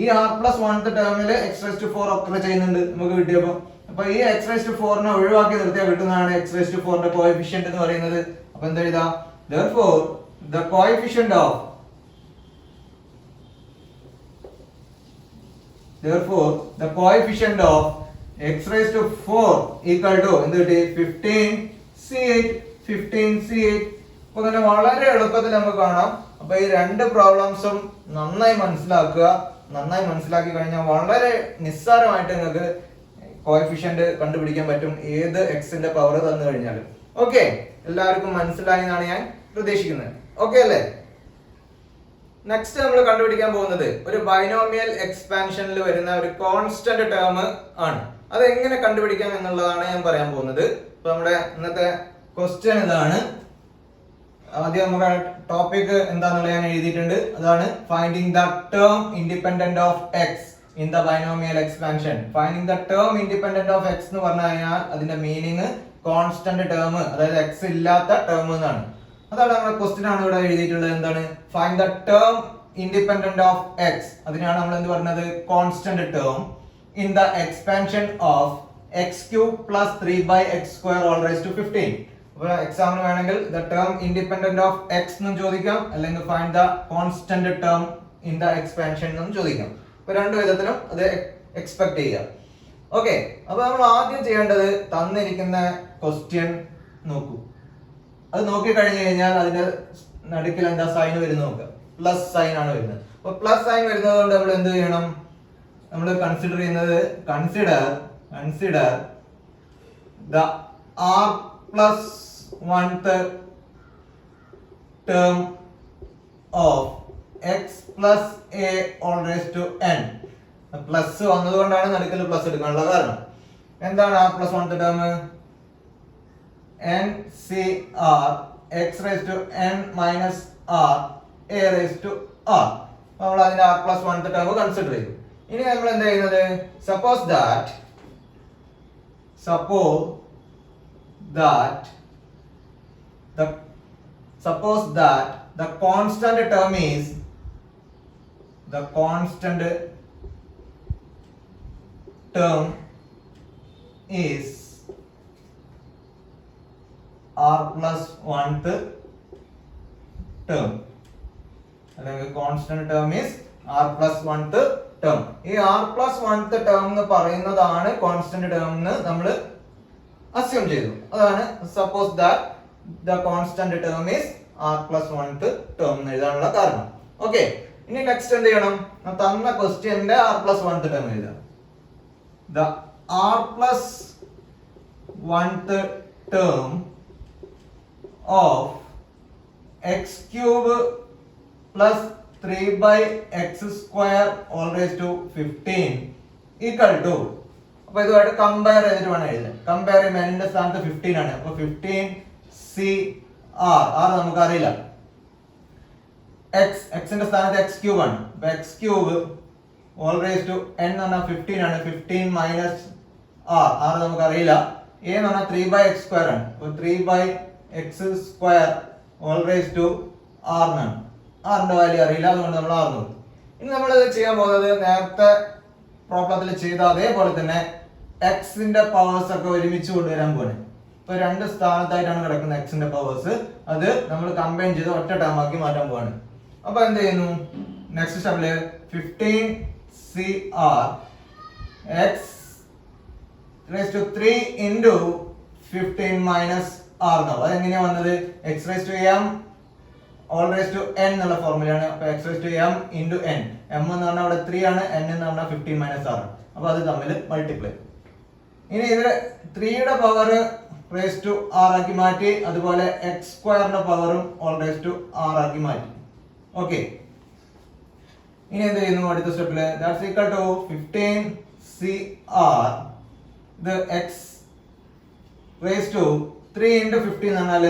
ഈ r plus 1th ടേമിൽ x raised to 4 ഒക്കറെ ചെയ്യുന്നുണ്ട് നമുക്ക് കിട്ടിയപ്പോൾ. അപ്പോൾ ഈ x raised to 4 നെ ഒഴിവാക്കി നിർത്തിയാൽ കിട്ടുന്നതാണ് x raised to 4 ന്റെ കോഎഫിഷ്യന്റ് എന്ന് പറയുന്നത്. അപ്പോൾ എന്താ എഴുതാം? Therefore the coefficient of x raised to 4 equal to എന്ത് കിട്ടി? 15c8. അപ്പോൾ തന്നെ വളരെ എളുപ്പത്തിൽ നമുക്ക് കാണാം. അപ്പോൾ ഈ രണ്ട് പ്രോബ്ലംസും നന്നായി മനസ്സിലാക്കി കഴിഞ്ഞാൽ വളരെ നിസ്സാരമായിട്ട് നിങ്ങൾക്ക് കോഎഫിഷ്യന്റ് കണ്ടുപിടിക്കാൻ പറ്റും ഏത് എക്സിന്റെ പവർ തന്നു കഴിഞ്ഞാലും. ഓക്കെ, എല്ലാവർക്കും മനസ്സിലായി എന്നാണ് ഞാൻ പ്രതീക്ഷിക്കുന്നത്. ഓക്കെ അല്ലേ? നെക്സ്റ്റ് നമ്മൾ കണ്ടുപിടിക്കാൻ പോകുന്നത് ഒരു ബൈനോമിയൽ എക്സ്പാൻഷനിൽ വരുന്ന ഒരു കോൺസ്റ്റന്റ് ടേം ആണ്. അത് എങ്ങനെ കണ്ടുപിടിക്കാം എന്നുള്ളതാണ് ഞാൻ പറയാൻ പോകുന്നത്. അപ്പൊ നമ്മുടെ ഇന്നത്തെ ക്വസ്റ്റ്യൻ ഇതാണ്. ആദ്യം നമ്മുടെ ടോപ്പിക് എന്താണെന്നുള്ള ഞാൻ എഴുതിയിട്ടുണ്ട്. അതാണ് finding the term independent of X in the binomial expansion. Finding the term independent of X എന്ന് പറഞ്ഞു കഴിഞ്ഞാൽ അതിന്റെ മീനിങ് കോൺസ്റ്റന്റ് ടേം, അതായത് എക്സ് ഇല്ലാത്ത ടേം എന്നാണ്. അതാണ് നമ്മുടെ ക്വസ്റ്റ്യൻ ആണ് ഇവിടെ എഴുതിയിട്ടുള്ളത്. എന്താണ്? Find the term independent of X. അതിനാണ് നമ്മൾ എന്ത് പറഞ്ഞത്? Constant term in the expansion of x³ plus 3/x² all raised to 15. അപ്പോൾ എക്സാമിന് വേണമെങ്കിൽ the term independent of X എന്നും ചോദിക്കാം, അല്ലെങ്കിൽ find the constant term in the expansion എന്നും ചോദിക്കാം. അപ്പോൾ രണ്ട് വിധത്തിലും അത് എക്സ്പെക്ട് ചെയ്യാം. ഓക്കെ, അപ്പോൾ നമ്മൾ ആദ്യം ചെയ്യേണ്ടത് തന്നിരിക്കുന്ന ക്വസ്റ്റ്യൻ നോക്കൂ. അത് നോക്കി കഴിഞ്ഞു കഴിഞ്ഞാൽ അതിന്റെ നടുക്കിൽ എന്താ സൈൻ വരുന്നത് നോക്കുക. പ്ലസ് സൈൻ ആണ് വരുന്നത്. അപ്പോൾ പ്ലസ് സൈൻ വരുന്നത് കൊണ്ട് നമ്മൾ എന്ത് ചെയ്യണം? നമ്മൾ കൺസിഡർ ചെയ്യുന്നത് consider the r plus 1th term of x plus a all raised to n. Plus വന്നതുകൊണ്ടാണ് നടുക്കൽ പ്ലസ് എടുക്കാനുള്ള കാരണം. എന്താണ് r plus 1th term? ncr x raised to n minus r a raised to r. നമ്മൾ അതിന്റെ r plus 1th term consider ചെയ്തു. ഇനി നമ്മൾ എന്താ ചെയ്യുന്നത്? Suppose that the constant term is r plus 1th term. അല്ലെങ്കിൽ constant term is r plus oneth term. ഈ r plus oneth term എന്ന് പറയുന്നതാണ് കോൺസ്റ്റന്റ് ടേം എന്ന് നമ്മൾ അസ്യൂം ചെയ്തു. അതാണ് suppose that the constant term is r plus oneth term എന്ന് എഴുതാനുള്ള കാരണം. ഓക്കെ, ഇനി നെക്സ്റ്റ് എന്ത് ചെയ്യണം? തന്ന ക്വസ്റ്റ്യന്റെ ആർ പ്ലസ് വൺത്ത് ടേം എഴുതാം. The r plus oneth term of x cube plus 3/x square all raised to 15 equal to, അപ്പൊ ഇതുമായിട്ട് കമ്പയർ ചെയ്തിട്ട് വേണം എഴുതാൻ. കമ്പയർ ചെയ്യുമ്പോൾ n സ്ഥാനത്ത് 15 ആണ്. അപ്പൊ 15 c r r നമുക്ക് അറിയില്ല. x ന്റെ സ്ഥാനത്ത് x ക്യൂബ് ആണ്. അപ്പൊ x cube all raised to n എന്ന് പറഞ്ഞാൽ 15 ആണ്. 15 മൈനസ് r r നമുക്ക് അറിയില്ല. a എന്ന് പറഞ്ഞാൽ 3/x square ആണ്. അപ്പൊ 3/x square all raised to r എന്നാണ്. ആറിന്റെ വാല്യൂ അറിയില്ല, അതുകൊണ്ട് നമ്മൾ ആർ നോക്കും. ഇനി നമ്മൾ ചെയ്യാൻ പോകുന്നത് നേരത്തെ പ്രോബ്ലത്തിൽ ചെയ്ത അതേപോലെ തന്നെ എക്സിന്റെ പവേഴ്സ് ഒക്കെ ഒരുമിച്ച് കൊണ്ടുവരാൻ പോവാണ്. ഇപ്പൊ രണ്ട് സ്ഥാനത്തായിട്ടാണ് കിടക്കുന്ന എക്സിന്റെ പവേഴ്സ്. അത് നമ്മൾ കമ്പൈൻ ചെയ്ത് ഒറ്റ ടേം ആക്കി മാറ്റാൻ പോവാണ്. അപ്പൊ എന്ത് ചെയ്യുന്നു? നെക്സ്റ്റ് സ്റ്റെപ്പില് 15 cr x raised to 3 into 15 minus r എന്നാവും. അതെങ്ങനെയാ വന്നത്? x raised to m all raised to n എന്നുള്ള ഫോർമുലയാണ്. അപ്പൊ x raised to m into n. m എന്ന് പറഞ്ഞാൽ അവിടെ 3 ആണ്, n എന്ന് പറഞ്ഞാൽ 15 മൈനസ് r. അപ്പൊ അത് തമ്മിൽ മൾട്ടിപ്ലൈ. ഇനി ഇതിൽ 3യുടെ പവർ raised to r ആക്കി മാറ്റി, അതുപോലെ x സ്ക്വയറിന്റെ പവറും all raised to r ആക്കി മാറ്റി. ഓക്കെ, ഇനി എന്ത് ചെയ്യുന്നു? അടുത്ത സ്റ്റെപ്പില് that's equal to 15 cr the x raised to 3 into 15 എന്ന് പറഞ്ഞാൽ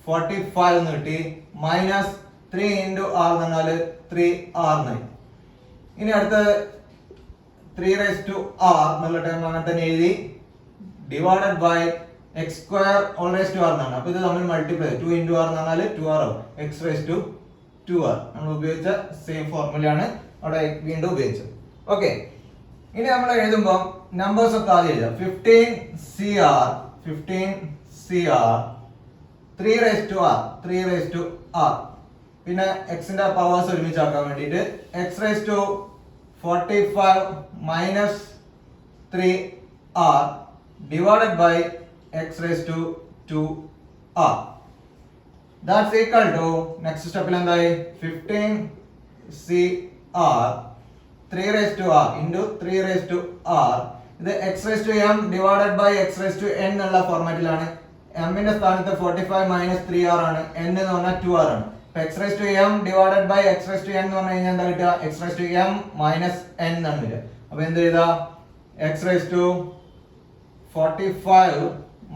45 എന്ന് കിട്ടി, മൈനസ് 3 into r എന്ന് പറഞ്ഞാൽ 3r എന്നായി. ഇനി അടുത്ത 3 raised to r എന്നുള്ള ടൈം അങ്ങനെ തന്നെ എഴുതി, divided by x square all raised to r എന്നാണ്. അപ്പൊ ഇത് നമ്മൾ മൾട്ടിപ്ലൈ 2 into r എന്ന് പറഞ്ഞാൽ 2r ആവും. x raised to 2r നമ്മൾ ഉപയോഗിച്ച സെയിം ഫോർമുലയാണ് അവിടെ വീണ്ടും ഉപയോഗിച്ചത്. ഓക്കെ, ഇനി നമ്മൾ എഴുതുമ്പോൾ നമ്പേഴ്സ് ഒക്കെ ആദ്യം എഴുതാം. 15 cr 3 raised to r പിന്നെ എക്സിന്റെ പവേഴ്സ് ഒരുമിച്ചാക്കാൻ വേണ്ടിയിട്ട് x raised to 45 minus 3r divided by x raised to 2r. That's equal to next സ്റ്റെപ്പിൽ എന്തായി? 15 cr 3 raised to r into 3 raised to r. ഇത് x raised to m divided by x raised to n എന്നുള്ള ഫോർമാറ്റിലാണ്. m ന്റെ സ്ഥാനത്ത് 45 minus 3r ആണ്, n എന്ന് പറഞ്ഞാൽ 2r ആണ്. അപ്പൊ x raised to m divided by x raised to n എന്ന് പറഞ്ഞു കഴിഞ്ഞാൽ എന്താ കിട്ടുക? x raised to m minus n എന്നാണ് വരിക. അപ്പൊ എന്ത് ചെയ്താ? x raised to 45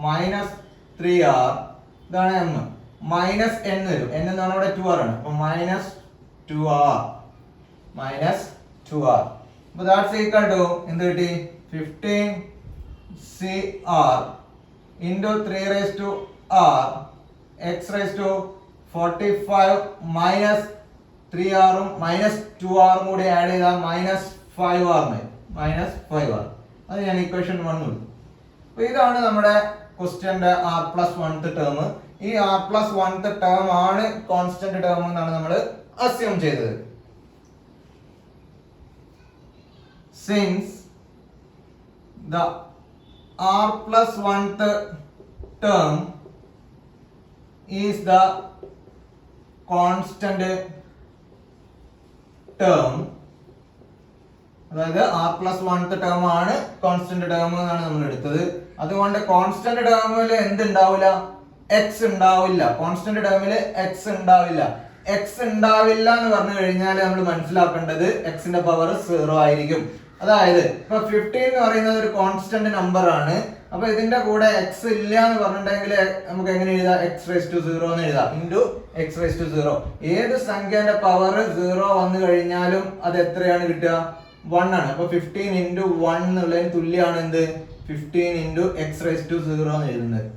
minus 3r ഇതാണ് m, മൈനസ് n വരും. n എന്ന് പറഞ്ഞാൽ ഇവിടെ 2r ആണ്. അപ്പൊ മൈനസ് 2r. അപ്പൊ ദാറ്റ്സ് ഈക്വൽ ടു എന്ത് കിട്ടി? 15 cr into 3 raised to r x raised to 45 minus 3r ഉം മൈനസ് 2r ഉം കൂടി ആഡ് ചെയ്താൽ മൈനസ് 5r. അത് ഞാൻ ഇക്വേഷൻ 1 കൊടുത്തു. അപ്പൊ ഇതാണ് നമ്മുടെ ക്വസ്റ്റ്യന്റെ r പ്ലസ് 1th ടേം. ഈ r പ്ലസ് 1th ടേം ആണ് കോൺസ്റ്റന്റ് ടേം എന്നാണ് നമ്മൾ അസ്യൂം ചെയ്തത്. Since the r plus 1th term is the constant term, അതായത് r plus 1th term ആണ് കോൺസ്റ്റന്റ് ടേം എന്നാണ് നമ്മൾ എടുത്തത്. അതുകൊണ്ട് കോൺസ്റ്റന്റ് ടേമിൽ എന്ത് ഉണ്ടാവില്ല? x ഉണ്ടാവില്ല. കോൺസ്റ്റന്റ് ടേമിൽ x ഉണ്ടാവില്ല. x ഉണ്ടാവില്ല എന്ന് പറഞ്ഞു കഴിഞ്ഞാൽ നമ്മൾ മനസ്സിലാക്കേണ്ടത് x ന്റെ പവർ 0 ആയിരിക്കും. അതായത് ഇപ്പൊ 15 എന്ന് പറയുന്നത് ഒരു കോൺസ്റ്റന്റ് നമ്പർ ആണ്. അപ്പൊ ഇതിന്റെ കൂടെ x ഇല്ല എന്ന് പറഞ്ഞിട്ടുണ്ടെങ്കിൽ നമുക്ക് എങ്ങനെ എഴുതാം? x raised to 0 എന്ന് എഴുതാം, ഇൻറ്റു x raised to 0. ഏത് സംഖ്യന്റെ പവർ 0 വന്നു കഴിഞ്ഞാലും അത് എത്രയാണ് കിട്ടുക? 1 ആണ്. അപ്പൊ 15 into 1 എന്നുള്ളതിന് തുല്യമാണ് എന്ത്? 15 into x raised to 0 എന്ന് എഴുതുന്നത്.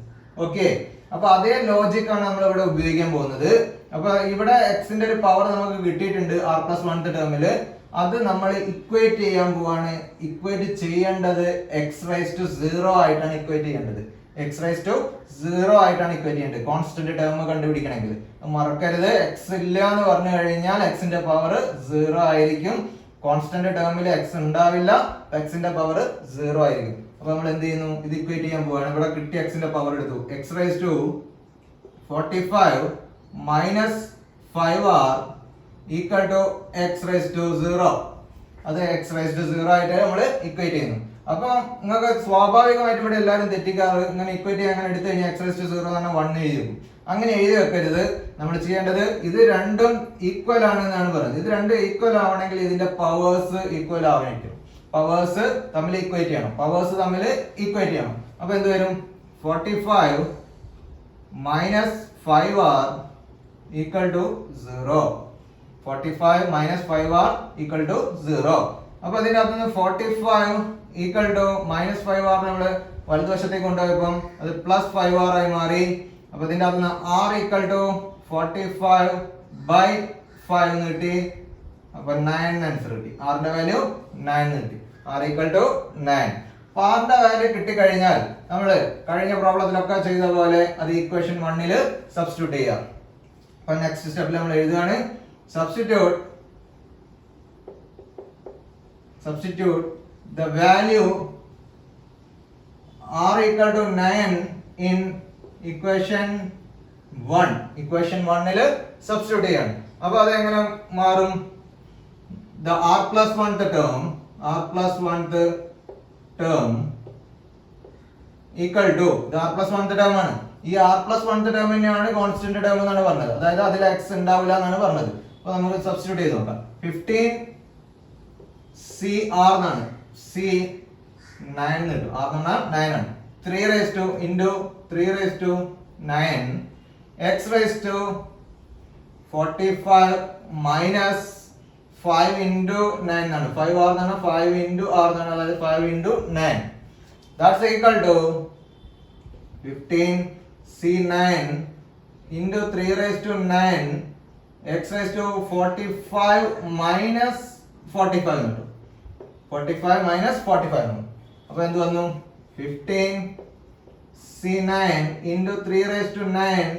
ഓക്കെ, അപ്പൊ അതേ ലോജിക് ആണ് നമ്മൾ ഇവിടെ ഉപയോഗിക്കാൻ പോകുന്നത്. അപ്പൊ ഇവിടെ x ന്റെ ഒരു പവർ നമുക്ക് കിട്ടിയിട്ടുണ്ട് r plus 1th ടേമില്. അത് നമ്മൾ ഇക്വേറ്റ് ചെയ്യാൻ പോവാണ്. ഇക്വേറ്റ് ചെയ്യേണ്ടത് x raised to 0 ആയിട്ടാണ് ഇക്വേറ്റ് ചെയ്യേണ്ടത്. എക്സ് റൈസ് ടു 0 ആയിട്ടാണ് ഇക്വേറ്റ് ചെയ്യേണ്ടത് കോൺസ്റ്റന്റ് ടേം കണ്ടുപിടിക്കണമെങ്കിൽ. മറക്കരുത്, എക്സ് ഇല്ല എന്ന് പറഞ്ഞു കഴിഞ്ഞാൽ എക്സിന്റെ പവർ 0 ആയിരിക്കും. കോൺസ്റ്റന്റ് ടേമിൽ എക്സ് ഉണ്ടാവില്ല, എക്സിന്റെ പവർ 0 ആയിരിക്കും. അപ്പൊ നമ്മൾ എന്ത് ചെയ്യുന്നു, ഇത് ഇക്വേറ്റ് ചെയ്യാൻ പോവാണ്. ഇവിടെ കിട്ടിയ എക്സിന്റെ പവർ എടുത്തു, x rice to 45 minus 5r equal to x rice to 0. അത് എക്സ് റൈസ് ടു 0 ആയിട്ട് നമ്മൾ ഇക്വേറ്റ് ചെയ്യുന്നു. അപ്പൊ നിങ്ങൾക്ക് സ്വാഭാവികമായിട്ട് ഇവിടെ എല്ലാവരും തെറ്റിക്കാറ്, ഇങ്ങനെ ഇക്വേറ്റ് ചെയ്യാൻ അങ്ങനെ എടുത്തു കഴിഞ്ഞാൽ എക്സ് റൈസ് ടു 0 എന്ന് പറഞ്ഞാൽ 1 എഴുതി വെക്കും. അങ്ങനെ എഴുതി വെക്കരുത്. നമ്മൾ ചെയ്യേണ്ടത് ഇത് രണ്ടും ഈക്വൽ ആണെന്നാണ് പറയുന്നത്. ഇത് രണ്ടും ഈക്വൽ ആവണമെങ്കിൽ ഇതിന്റെ പവേഴ്സ് ഈക്വൽ ആവണം. പവേഴ്സ് തമ്മിൽ ഈക്വേറ്റ് ചെയ്യണം. പവേഴ്സ് തമ്മിൽ ഈക്വേറ്റ് ചെയ്യണം. അപ്പൊ എന്ത് വരും, 45 minus 5r equal to 0. 45 minus 5r equal to 0. അപ്പൊ അതിന്റെ അകത്തുനിന്ന് 45 ഈക്വൽ ടു മൈനസ് 5r നമ്മൾ വലതുവശത്തേക്ക് കൊണ്ടുപോയപ്പം അത് പ്ലസ് 5r ആയി മാറി. അപ്പൊ ഇതിന്റെ അകത്തുനിന്ന് r ഈക്വൽ ടു 45 ബൈ 5 എന്ന് കിട്ടി. അപ്പൊ 9 ആൻസർ കിട്ടി. r ന്റെ വാല്യൂ 9 കിട്ടി. r equal to 9. അപ്പൊ r ന്റെ വാല്യൂ കിട്ടിക്കഴിഞ്ഞാൽ നമ്മൾ കഴിഞ്ഞ പ്രോബ്ലത്തിലൊക്കെ ചെയ്ത പോലെ അത് ഇക്വേഷൻ 1 സബ്സ്റ്റിറ്റ്യൂട്ട് ചെയ്യാം. അപ്പൊ നെക്സ്റ്റ് സ്റ്റെപ്പിൽ നമ്മൾ എഴുതുകയാണ്, substitute the value r equal to 9 in equation 1. equation 1 substitute ചെയ്യാണ്. അപ്പോൾ അത് എങ്ങനെ മാറും, the r plus 1th term equal to the r plus 1th term ആണ്. ഈ r plus 1th term തന്നെയാണ് കോൺസ്റ്റന്റ് ടേം എന്നാണ് പറഞ്ഞത്. അതായത് അതിൽ x ഉണ്ടാവില്ല എന്നാണ് പറഞ്ഞത്. അപ്പോൾ നമുക്ക് സബ്സ്റ്റിറ്റ്യൂട്ട് ചെയ്ത് നോക്കാം. 15 cr എന്നാണ്, c 9 എന്ന് കിട്ടും. r എന്ന് പറഞ്ഞാൽ 9 ആണ്. 3 raised to into 3 raised to 9 x raised to 45 minus 5 into 9 എന്നാണ്. 5r എന്നാണ്, 5 into r എന്നാണ്, അതായത് 5 into 9. That's equal to 15 c9 into 3 raised to 9 x raised to 45 minus 45 എന്ന് കിട്ടും. 45 minus 45 ആണ്. അപ്പോൾ എന്ത് വന്നു, 15 c9 into 3 raised to 9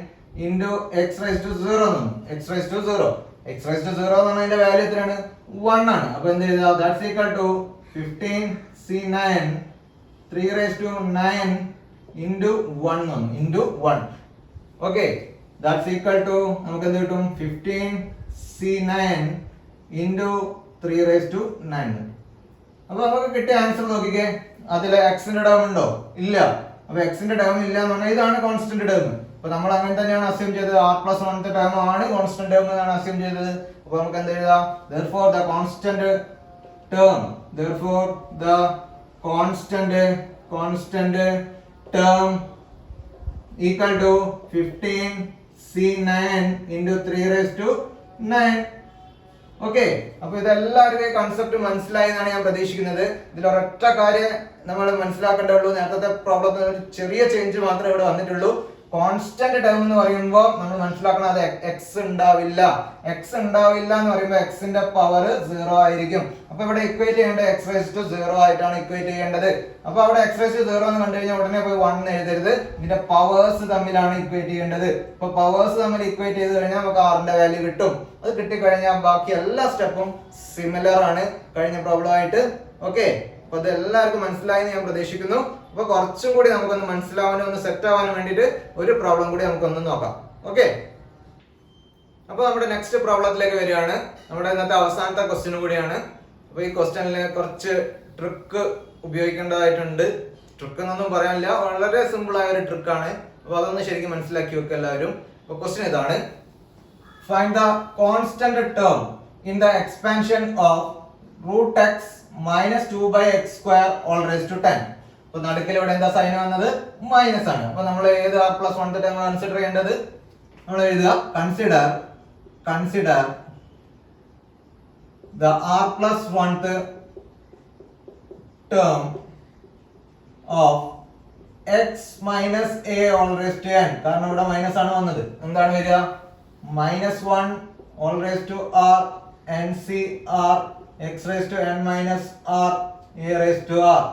into x raised to 0 എന്ന്. x raised to 0 എന്ന് പറഞ്ഞാൽ അതിന്റെ വാല്യൂ എത്രയാണ്, 1 ആണ്. അപ്പോൾ എന്ത് എഴുതാ, that's equal to 15 c9 3 raised to 9 into 1 ആണ്, into 1. okay, that's equal to നമുക്ക് എന്ത് കിട്ടും, 15 c9 into 3 raised to 9. അപ്പൊ നമുക്ക് കിട്ടിയ ആൻസർ നോക്കിക്കേ, അതിലെ എക്സിന്റെ ടേം ഉണ്ടോ, ഇല്ല. അപ്പൊ എക്സിന്റെ ടേം ഇല്ല എന്ന് പറഞ്ഞാൽ ഇതാണ് കോൺസ്റ്റന്റ് ടേം. അപ്പൊ നമ്മൾ അങ്ങനെ തന്നെയാണ് അസ്യൂം ചെയ്തത്, r plus 1th ടേം ആണ് കോൺസ്റ്റന്റ് ടേം എന്നാണ് അസ്യൂം ചെയ്തത്. അപ്പൊ നമുക്ക് എന്ത് എഴുതാം, therefore the constant term equal to 15 c9 into 3 raised to 9. Okay, അപ്പൊ ഇതെല്ലാവരുടെയും കൺസെപ്റ്റ് മനസ്സിലായി എന്നാണ് ഞാൻ പ്രതീക്ഷിക്കുന്നത്. ഇതിൽ ഒരൊറ്റ കാര്യം നമ്മൾ മനസ്സിലാക്കേണ്ടതുള്ളൂ, നേരത്തെ പ്രോബ്ലത്തിൽ ഒരു ചെറിയ ചേഞ്ച് മാത്രമേ ഇവിടെ വന്നിട്ടുള്ളൂ. കോൺസ്റ്റന്റ് ടേം എന്ന് പറയുമ്പോൾ നമ്മൾ മനസ്സിലാക്കണം, അത് എക്സ് ഉണ്ടാവില്ല. എക്സ് ഉണ്ടാവില്ല എന്ന് പറയുമ്പോൾ എക്സിന്റെ പവർ 0 ആയിരിക്കും. അപ്പൊ ഇവിടെ ഇക്വേറ്റ് ചെയ്യേണ്ടത് എക്സ് റൈസ് ടു 0 ആയിട്ടാണ് ഇക്വേറ്റ് ചെയ്യേണ്ടത്. അപ്പൊ അവിടെ എക്സ് റൈസ് ടു 0 എന്ന് കണ്ടു കഴിഞ്ഞാൽ ഉടനെ പോയി 1 എഴുതരുത്, ഇതിന്റെ പവേഴ്സ് തമ്മിലാണ് ഇക്വേറ്റ് ചെയ്യേണ്ടത്. അപ്പൊ പവേഴ്സ് തമ്മിൽ ഇക്വേറ്റ് ചെയ്ത് കഴിഞ്ഞാൽ നമുക്ക് ആറിന്റെ വാല്യൂ കിട്ടും. അത് കിട്ടിക്കഴിഞ്ഞാൽ ബാക്കി എല്ലാ സ്റ്റെപ്പും സിമിലർ ആണ് കഴിഞ്ഞ പ്രോബ്ലം ആയിട്ട്. ഓക്കെ, അപ്പൊ അത് എല്ലാവർക്കും മനസ്സിലായി ഞാൻ പ്രതീക്ഷിക്കുന്നു. അപ്പൊ കുറച്ചും കൂടി നമുക്കൊന്ന് മനസ്സിലാവാനും ഒന്ന് സെറ്റ് ആവാനും വേണ്ടിയിട്ട് ഒരു പ്രോബ്ലം കൂടി നമുക്കൊന്ന് നോക്കാം. ഓക്കെ, അപ്പൊ നമ്മുടെ നെക്സ്റ്റ് പ്രോബ്ലത്തിലേക്ക് വരികയാണ്. നമ്മുടെ ഇന്നത്തെ അവസാനത്തെ ക്വസ്റ്റ്യൻ കൂടിയാണ്. അപ്പൊ ഈ ക്വസ്റ്റ്യനിൽ കുറച്ച് ട്രിക്ക് ഉപയോഗിക്കേണ്ടതായിട്ടുണ്ട്. ട്രിക്ക് എന്നൊന്നും പറയാനില്ല, വളരെ സിമ്പിൾ ആയ ഒരു ട്രിക്കാണ്. അപ്പൊ അതൊന്ന് ശരിക്കും മനസ്സിലാക്കി വെക്കുക എല്ലാവരും. അപ്പൊ ക്വസ്റ്റ്യൻ ഇതാണ്, find the constant term in the expansion of root x minus 2 by x square all raised to 10. അപ്പൊ നടുക്കിൽ ഇവിടെ എന്താ സൈൻ വന്നത്, മൈനസ് ആണ്. അപ്പൊ നമ്മൾ ഏത് r plus 1th term consider ചെയ്യേണ്ടത്, നമ്മൾ എഴുതുക consider the r plus 1th term of x minus a all raised to n. കാരണം ഇവിടെ മൈനസ് ആണ് വന്നത്, എന്താണ് വരിക, -1 all raised to r ncr x raised to n minus r a raised to r.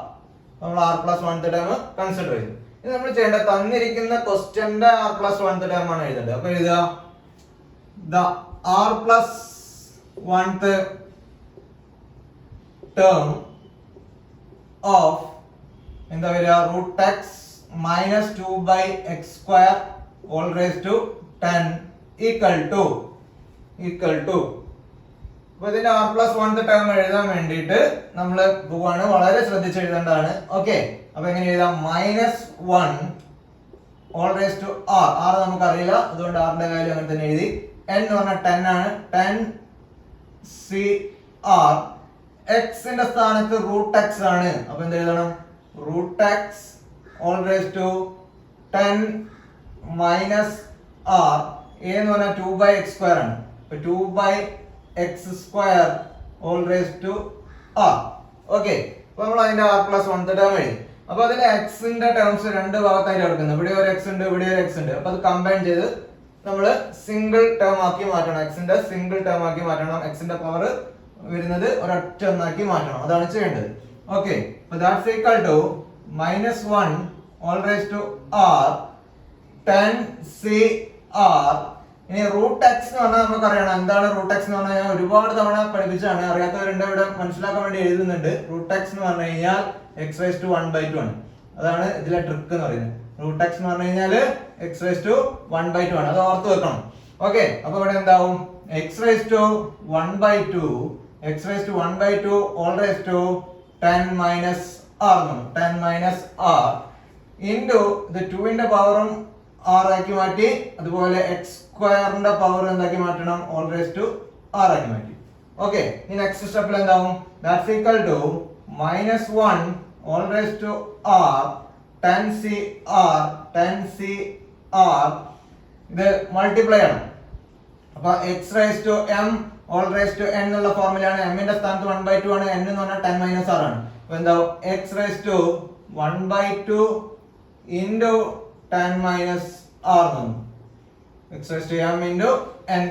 നമ്മൾ r plus 1th term consider ചെയ്തു. ഇത് നമ്മൾ ചെയ്യേണ്ട തന്നിരിക്കുന്ന ക്വസ്റ്റ്യന്റെ r+1th ടേം ആണ് എഴുതേണ്ടത്. അപ്പൊ എഴുതുക the r+1th term of എന്താ വരിക √x minus 2/x² all raised to 10 equal to അപ്പൊ ഇതിന്റെ r+1th ടേം എഴുതാൻ വേണ്ടിയിട്ട് നമ്മൾ പോവാണ്. വളരെ ശ്രദ്ധിച്ച് എഴുതേണ്ടതാണ്. ഓക്കെ, അപ്പൊ എങ്ങനെ എഴുതാം? -1 all raised to r നമുക്ക് അറിയില്ല, അതുകൊണ്ട് r ന്റെ വാല്യൂ അങ്ങനെ തന്നെ എഴുതി. n എന്ന് പറഞ്ഞാൽ 10 ആണ്. 10cr x ന്റെ സ്ഥാനത്ത് √x ആണ്. അപ്പൊ എന്ത് എഴുതണം? √x all raised to 10 minus r. a എന്ന് പറഞ്ഞാൽ 2/x² ആണ്. അപ്പൊ 2/x² all raised to r. Okay, അപ്പൊ നമ്മൾ അതിന്റെ r+1th ടേം എഴുതി. അപ്പൊ അതിലെ x ന്റെ ടേംസ് രണ്ട് ഭാഗത്തായിട്ട് എടുക്കുന്നത്. ഇവിടെ ഒരു x ഉണ്ട്, ഇവിടെ ഒരു x ഉണ്ട്. അപ്പൊ അത് കമ്പൈൻ ചെയ്ത് നമ്മൾ സിംഗിൾ ടേം ആക്കി മാറ്റണം. x ന്റെ സിംഗിൾ ടേം ആക്കി മാറ്റണം. x ന്റെ പവർ വരുന്നത് ഒരൊറ്റ ഒന്നാക്കി മാറ്റണം. അതാണ് ചെയ്യേണ്ടത്. ഓക്കെ, അപ്പൊ that's equal to -1 all raised to r 10cr. ഇനി √x എന്ന് പറഞ്ഞാൽ നമുക്ക് അറിയണം. എന്താണ് √x എന്ന് പറഞ്ഞാൽ ഞാൻ ഒരുപാട് തവണ പഠിപ്പിച്ചാണ്. അറിയാത്തവരുണ്ട്, ഇവിടെ മനസ്സിലാക്കാൻ വേണ്ടി എഴുതുന്നുണ്ട്. √x എന്ന് പറഞ്ഞു കഴിഞ്ഞാൽ x⁻²² ആണ്. അതാണ് ഇതിലെ ട്രിക്ക് എന്ന് പറയുന്നത്. √x എന്ന് പറഞ്ഞു കഴിഞ്ഞാൽ x⁻²² ആണ്. അത് ഓർത്ത് വെക്കണം. ഓക്കെ, അപ്പൊ ഇവിടെ എന്താവും? x⁻²² all raised to 10 minus r 10 minus r into ഇത് 2 ന്റെ പവറും r ആക്കി മാറ്റി. അതുപോലെ x² ന്റെ പവർ എന്താക്കി മാറ്റണം? all raised to r ആക്കി മാറ്റി. ഓക്കെ, ഈ നെക്സ്റ്റ് സ്റ്റെപ്പിൽ എന്താവും? That's equal to -1 all raised to r 10cr ഇത് മൾട്ടിപ്ലൈ ആണ്. അപ്പൊ x⁻m all raised to n എന്നുള്ള ഫോർമുലയാണ്. m ന്റെ സ്ഥാനത്ത് 1/2 ആണ്. n എന്ന് പറഞ്ഞാൽ 10 minus r ആണ്. അപ്പൊ എന്താവും? x⁻² into 10 minus r ആണ്. x⁻m into n.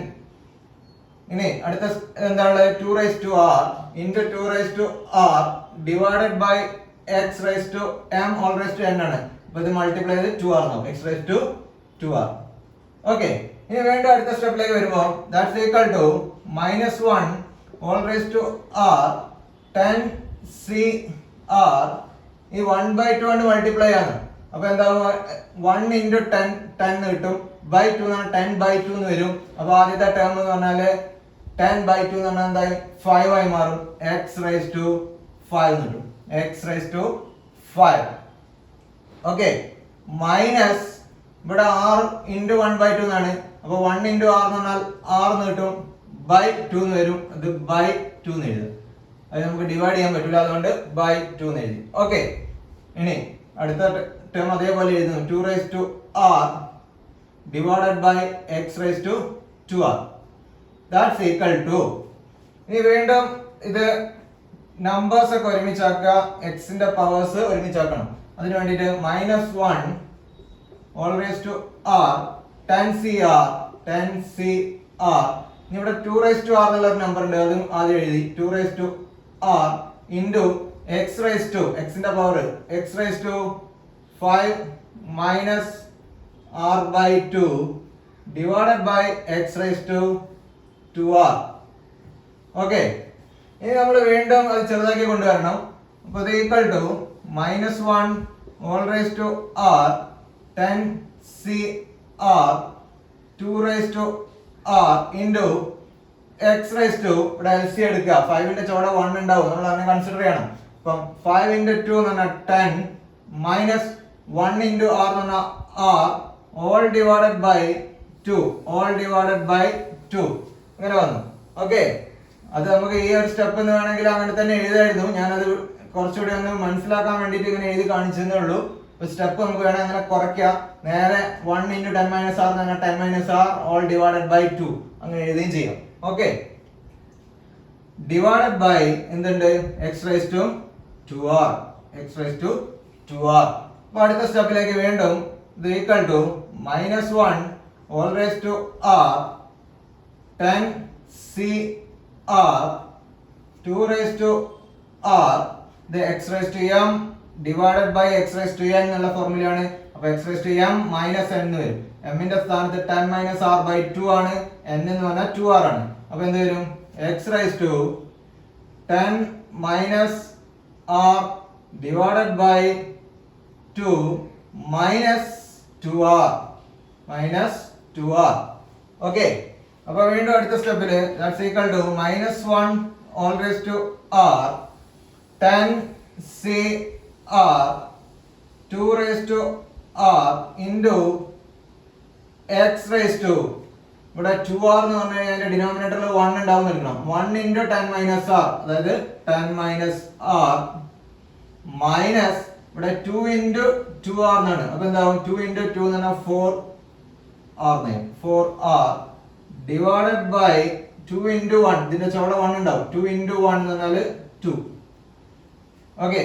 ഇനി അടുത്ത എന്താണ്? 2⁻r into 2⁻r divided by x⁻m all raised to n ആണ്. അപ്പൊ ഇത് മൾട്ടിപ്ലൈ ചെയ്ത് 2r ആവും. x⁻2r. ഓക്കെ, ഇനി വീണ്ടും അടുത്ത സ്റ്റെപ്പിലേക്ക് വരുമ്പോൾ that's equal to -1 all raised to r 10cr. ഈ 1/2 കൊണ്ട് മൾട്ടിപ്ലൈ ആണ്. അപ്പൊ എന്താവും? 1 into 10 10 കിട്ടും. by 2 എന്ന് പറഞ്ഞാൽ 10/2 എന്ന് വരും. അപ്പൊ ആദ്യത്തെ ടേം എന്ന് പറഞ്ഞാല് 10/2 എന്ന് പറഞ്ഞാൽ എന്തായി? 5 ആയി മാറും. x⁻5 എന്ന് കിട്ടും. x⁻5. ഓക്കെ, മൈനസ് ഇവിടെ r into 1/2 എന്നാണ്. അപ്പൊ 1 into r എന്ന് പറഞ്ഞാൽ r എന്ന് കിട്ടും. by 2 എന്ന് വരും. അത് by 2 എന്ന് എഴുതും. അത് നമുക്ക് ഡിവൈഡ് ചെയ്യാൻ പറ്റില്ല, അതുകൊണ്ട് by 2 എന്ന് എഴുതി. ഓക്കെ, ഇനി അടുത്ത ടേം അതേപോലെ എഴുതുന്നു. 2⁻r divided by x⁻2r. That's equal to. ഇനി വീണ്ടും ഇത് നമ്പേഴ്സ് ഒക്കെ ഒരുമിച്ചാക്കുക. x ന്റെ പവേഴ്സ് ഒരുമിച്ചാക്കണം. അതിനു വേണ്ടിയിട്ട് -1 all raised to r 10cr. ഇനി ഇവിടെ 2⁻r എന്നുള്ള ഒരു നമ്പർ ഉണ്ട്. അതും ആദ്യം എഴുതി. 2⁻r into x ന്റെ power x⁻5 minus r/2 divided by x⁻2r. Okay, ഇനി നമ്മൾ വീണ്ടും അത് ചെറുതാക്കി കൊണ്ടുവരണം. അപ്പൊ ഇത് equal to -1 all raised to r 10cr 2⁻r into x⁻2. ഇവിടെ LCM എടുക്കുക. 5 ന്റെ ചോടെ 1 ഉണ്ടാവും. നമ്മൾ അതിനെ കൺസിഡർ ചെയ്യണം. അപ്പം 5 into 2 എന്ന് പറഞ്ഞാൽ 10 minus 1 into r എന്ന് പറഞ്ഞാൽ r all divided by 2 അങ്ങനെ വന്നു. ഓക്കെ, അത് നമുക്ക് ഈ ഒരു സ്റ്റെപ്പ് എന്ന് വേണമെങ്കിൽ അങ്ങനെ തന്നെ എഴുതായിരുന്നു. ഞാനത് കുറച്ചുകൂടി ഒന്ന് മനസ്സിലാക്കാൻ വേണ്ടിയിട്ട് ഇങ്ങനെ എഴുതി കാണിച്ചതേ ഉള്ളൂ. സ്റ്റെപ്പ് നമുക്ക് വേണമെങ്കിൽ അങ്ങനെ കുറയ്ക്കാം. നേരെ 1 into 10 minus r എന്ന് പറഞ്ഞാൽ 10 minus r all divided by 2 അങ്ങനെ എഴുതുകയും ചെയ്യാം. ഓക്കെ, ഡിവൈഡഡ് ബൈ എന്തുണ്ട്? x⁻2r. അപ്പൊ അടുത്ത സ്റ്റെപ്പിലേക്ക് വീണ്ടും ഇത് equal to -1 all raised to r 10cr 2⁻r the x⁻m divided by x rice to n എന്നുള്ള ഫോർമുലയാണ്. അപ്പൊ x rice to m minus n വരും. m ന്റെ സ്ഥാനത്ത് 10 മൈനസ് r ബൈ 2 ആണ്. n എന്ന് പറഞ്ഞാൽ 2r ആണ്. അപ്പൊ എന്ത് വരും? X rice to 10 minus r divided by 2 minus 2r. Okay, അപ്പൊ വീണ്ടും അടുത്ത സ്റ്റെപ്പില് that's equal to minus 1 all raise to r 10cr 2 raise to r into x raise to ഇവിടെ 2r എന്ന് പറഞ്ഞു കഴിഞ്ഞാൽ അതിന്റെ ഡിനോമിനേറ്ററിൽ 1 ഉണ്ടാവും എടുക്കണം. 1 ഇൻറ്റു 10 മൈനസ് r അതായത് 10 മൈനസ് r മൈനസ് ഇവിടെ 2 ഇൻറ്റു 2r എന്നാണ്. അപ്പൊ എന്താവും? 2 ഇൻറ്റു 2 എന്ന് പറഞ്ഞാൽ 4r ഡിവൈഡഡ് ബൈ 2 ഇൻറ്റു 1 ഇതിന്റെ ചുവടെ 1 ഉണ്ടാവും. 2 ഇൻറ്റു 1 എന്ന് പറഞ്ഞാൽ 2. ഓക്കെ,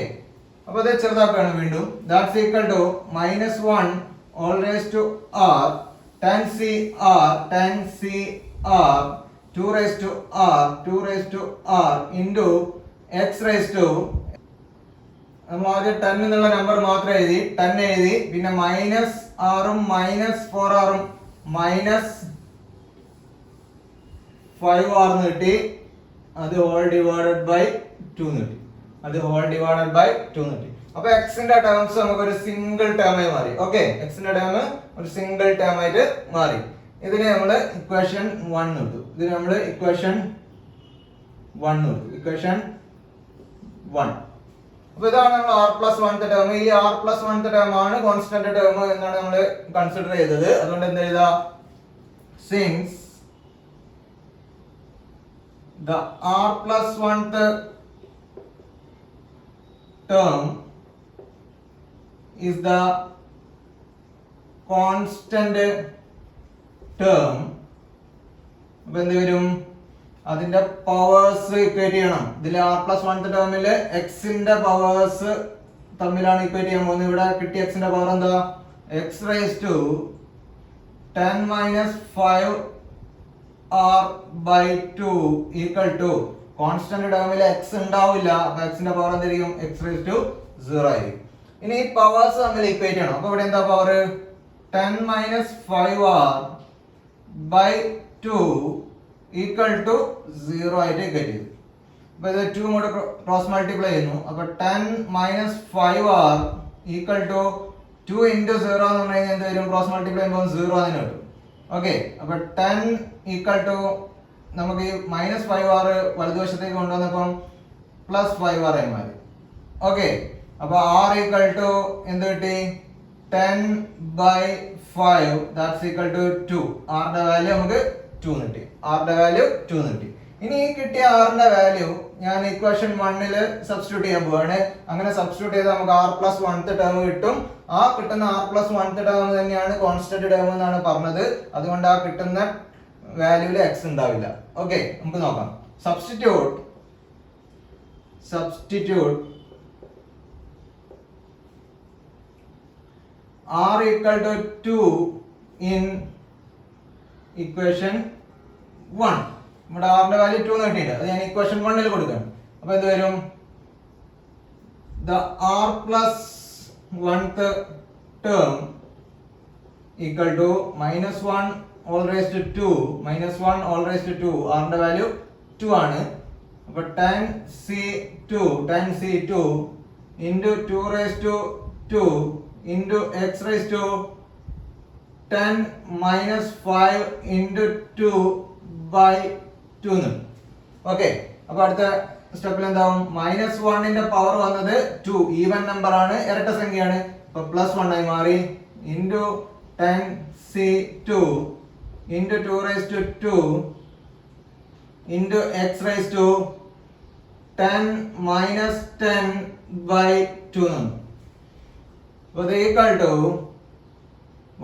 അപ്പൊ ഇത് ചെറുതാക്കുകയാണ് വീണ്ടും. That's equal to minus 1 all raise to r 10cr 2 raise to r into x raise to നമ്മൾ ആദ്യം 10 എന്നുള്ള നമ്പർ മാത്രം എഴുതി 10 എഴുതി, പിന്നെ മൈനസ് ആറും മൈനസ് 4r മൈനസ് 5r കിട്ടി. അത് ഹോൾ ഡിവൈഡഡ് ബൈ 2 കിട്ടി. അപ്പൊ എക്സിന്റെ ടേംസ് നമുക്ക് ഒരു സിംഗിൾ ടേം ആയി മാറി. ഓക്കെ, എക്സിന്റെ ടേം ഒരു സിംഗിൾ ടേം ആയിട്ട് മാറി. ഇതിനെ നമ്മൾ ഇക്വേഷൻ 1 എടുത്തു. ഇക്വേഷൻ 1. അപ്പൊ ഇതാണ് നമ്മൾ r+1 ടേം. ഈ r+1 ടേം ആണ് കോൺസ്റ്റന്റ് ടേം എന്നാണ് നമ്മൾ കൺസിഡർ ചെയ്തത്. അതുകൊണ്ട് എന്ത് എഴുതാ? Since the r+1 term is the constant term. അപ്പൊ എന്ത് വരും? അതിന്റെ പവേഴ്സ് ഇക്വേറ്റ് ചെയ്യണം. ഇതിൽ r+1 ടേമില് എക്സിന്റെ പവേഴ്സ് തമ്മിലാണ് ഇക്വേറ്റ് ചെയ്യാൻ പോകുന്നത്. ഇവിടെ കിട്ടിയ എക്സിന്റെ പവർ എന്താ? X raise to 10 minus 5r by 2 equal to constant ടേമിൽ എക്സ് ഉണ്ടാവില്ല. അപ്പൊ എക്സിന്റെ പവർ എന്തായിരിക്കും? എക്സ് റേസ് ടു 0 ആയിരിക്കും. ഇനി ഈ പവേഴ്സ് തമ്മിൽ ഇക്വേറ്റ് ചെയ്യണം. അപ്പൊ ഇവിടെ എന്താ power? 10 minus 5r by 2 equal to 0 ആയിട്ട് ഇക്വേറ്റ് ചെയ്തു. അപ്പൊ ഇത് 2 കൂടെ ക്രോസ് മൾട്ടിപ്ലൈ ചെയ്യുന്നു. അപ്പൊ 10 minus 5r equal to 2 into 0 എന്ന് പറഞ്ഞു കഴിഞ്ഞാൽ എന്ത് വരും? ക്രോസ് മൾട്ടിപ്ലൈ ചെയ്യുമ്പോൾ 0 അതിന് കിട്ടും. ഓക്കെ, അപ്പൊ 10 ഈക്വൽ ടു നമുക്ക് ഈ മൈനസ് 5r വലതുവശത്തേക്ക് കൊണ്ടുവന്നപ്പം പ്ലസ് 5r ആയി മാറി. ഓക്കെ, അപ്പൊ r ഈക്വൽ ടു എന്ത് കിട്ടി? 10 by 5 that's equal to 2. r ന്റെ വാല്യൂ നമുക്ക് 2 കിട്ടി. ഇനി ഈ കിട്ടിയ r ന്റെ വാല്യൂ ഞാൻ ഇക്വേഷൻ 1 സബ്സ്റ്റിറ്റ്യൂട്ട് ചെയ്യാൻ പോവാണ്. അങ്ങനെ സബ്സ്റ്റിറ്റ്യൂട്ട് ചെയ്താൽ നമുക്ക് r+1 ടേം കിട്ടും. ആ കിട്ടുന്ന r+1 ടേം തന്നെയാണ് കോൺസ്റ്റന്റ് ടേം എന്നാണ് പറഞ്ഞത്. അതുകൊണ്ട് ആ കിട്ടുന്ന വാല്യൂല് x ഉണ്ടാവില്ല. ഓക്കെ, നമുക്ക് നോക്കാം. Substitute r equal to 2 in equation 1. നമ്മുടെ r ന്റെ വാല്യൂ 2 കിട്ടിയില്ല. അത് ഞാൻ ഇക്വേഷൻ 1 കൊടുക്കുകയാണ്. അപ്പൊ എന്ത് വരും? the r+1 term equal to minus 1 all raised to 2 r ന്റെ വാല്യൂ 2 ആണ്. അപ്പൊ 10c2 into 2 raised to 2 into x raised to 10 minus 5 into 2 by 2. Okay, അപ്പൊ അടുത്ത സ്റ്റെപ്പിൽ എന്താവും? മൈനസ് 1ന്റെ പവർ വന്നത് 2 ഈവൻ നമ്പർ ആണ്, ഇരട്ട സംഖ്യയാണ്. അപ്പൊ +1 ആയി മാറി. Into 10c2 into 2 raised to 2 into x raised to 10 minus 10 by 2. അപ്പൊ ഇത് ഈക്വൽ ടു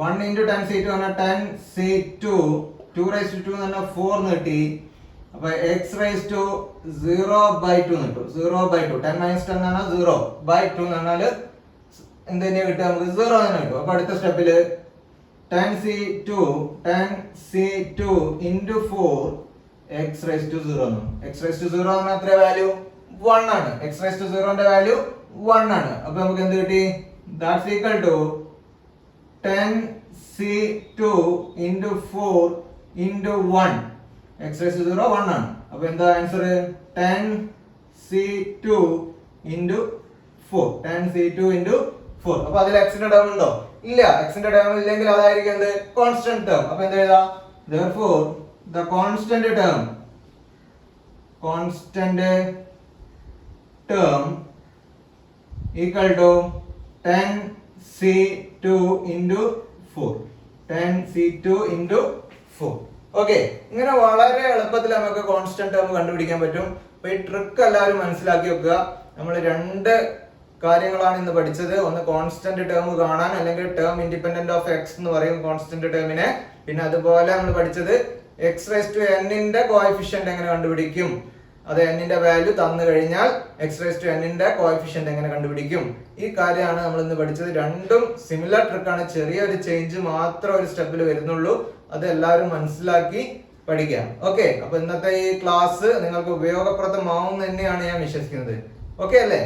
1 into 10c2 പറഞ്ഞാൽ 10c2 2 raised to 2 എന്ന് പറഞ്ഞാൽ 4 കിട്ടി. അപ്പൊ x raised to 0 by 2 കിട്ടും. 0 by 2 10 minus 10 എന്ന് പറഞ്ഞാൽ 0 by 2 എന്ന് പറഞ്ഞാൽ എന്ത് തന്നെയാ കിട്ടുക? നമുക്ക് 0 തന്നെ കിട്ടും. അപ്പൊ അടുത്ത സ്റ്റെപ്പില് 10c2 into 4 x raised to 0 ആണ്. x raised to 0 എന്ന് പറഞ്ഞാൽ എത്ര വാല്യൂ? 1 ആണ്. x raised to 0 ന്റെ വാല്യൂ 1 ആണ്. അപ്പൊ നമുക്ക് എന്ത് കിട്ടി? That's equal to 10c2 into 4 into 1 x raised to 0 1 ആണ്. അപ്പൊ എന്താ answer? 10c2 into 4 10c2 into 4. അപ്പൊ അതിൽ x ന്റെ ടേം ഉണ്ടോ? ഇല്ല. x ന്റെ ടേം ഇല്ലെങ്കിൽ അതായിരിക്കും എന്ത്? Constant term. അപ്പൊ എന്താ എഴുതാ? therefore the constant term equal to 10c2 into 4 10c2 into 4. Okay, ഇങ്ങനെ വളരെ എളുപ്പത്തിൽ നമുക്ക് കോൺസ്റ്റന്റ് ടേം കണ്ടുപിടിക്കാൻ പറ്റും. അപ്പൊ ഈ ട്രിക്ക് എല്ലാവരും മനസ്സിലാക്കി വെക്കുക. നമ്മൾ രണ്ട് കാര്യങ്ങളാണ് ഇന്ന് പഠിച്ചത്. ഒന്ന് കോൺസ്റ്റന്റ് ടേം കാണാൻ, അല്ലെങ്കിൽ ടേം ഇൻഡിപെൻഡന്റ് ഓഫ് എക്സ് എന്ന് പറയും കോൺസ്റ്റന്റ് ടേമിനെ. പിന്നെ അതുപോലെ നമ്മൾ പഠിച്ചത് എക്സ് റേസ് ടു n ന്റെ കോഎഫിഷ്യന്റ് എങ്ങനെ കണ്ടുപിടിക്കും, അത് n ന്റെ വാല്യൂ തന്നു കഴിഞ്ഞാൽ എക്സ് റേസ് ടു n ന്റെ കോഎഫിഷ്യന്റ് എങ്ങനെ കണ്ടുപിടിക്കും. ഈ കാര്യമാണ് നമ്മൾ ഇന്ന് പഠിച്ചത്. രണ്ടും സിമിലർ ട്രിക്കാണ്, ചെറിയൊരു ചേഞ്ച് മാത്രം ഒരു സ്റ്റെപ്പിൽ വരുന്നുള്ളൂ. അത് എല്ലാവരും മനസ്സിലാക്കി പഠിക്കാം. ഓക്കെ, അപ്പൊ ഇന്നത്തെ ഈ ക്ലാസ് നിങ്ങൾക്ക് ഉപയോഗപ്രദമാവും തന്നെയാണ് ഞാൻ വിശ്വസിക്കുന്നത്. ഓക്കെ അല്ലേ?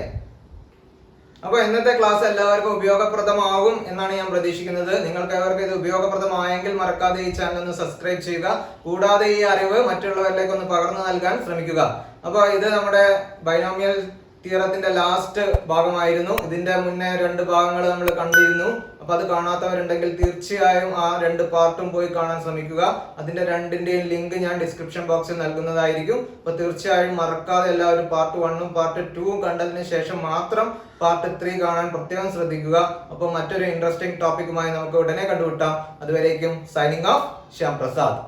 അപ്പൊ ഇന്നത്തെ ക്ലാസ് എല്ലാവർക്കും ഉപയോഗപ്രദമാകും എന്നാണ് ഞാൻ പ്രതീക്ഷിക്കുന്നത്. നിങ്ങൾക്ക് അവർക്ക് ഇത് ഉപയോഗപ്രദമായെങ്കിൽ മറക്കാതെ ഈ ചാനൽ ഒന്ന് സബ്സ്ക്രൈബ് ചെയ്യുക. കൂടാതെ ഈ അറിവ് മറ്റുള്ളവരിലേക്ക് ഒന്ന് പകർന്നു നൽകാൻ ശ്രമിക്കുക. അപ്പൊ ഇത് നമ്മുടെ ബൈനോമിയൽ തിയറത്തിന്റെ ലാസ്റ്റ് ഭാഗമായിരുന്നു. ഇതിന്റെ മുന്നേ 2 ഭാഗങ്ങൾ നമ്മൾ കണ്ടിരുന്നു. അപ്പൊ അത് കാണാത്തവരുണ്ടെങ്കിൽ തീർച്ചയായും ആ 2 പാർട്ടും പോയി കാണാൻ ശ്രമിക്കുക. അതിന്റെ രണ്ടിന്റെയും ലിങ്ക് ഞാൻ ഡിസ്ക്രിപ്ഷൻ ബോക്സിൽ നൽകുന്നതായിരിക്കും. അപ്പൊ തീർച്ചയായും മറക്കാതെ എല്ലാവരും പാർട്ട് 1ഉം പാർട്ട് 2ഉം കണ്ടതിന് ശേഷം മാത്രം പാർട്ട് 3 കാണാൻ പ്രത്യേകം ശ്രദ്ധിക്കുക. അപ്പോൾ മറ്റൊരു ഇൻട്രസ്റ്റിംഗ് ടോപ്പിക്കുമായി നമുക്ക് ഉടനെ കണ്ടുമുട്ടാം. അതുവരേക്കും സൈനിങ് ഓഫ് ശ്യാം പ്രസാദ്.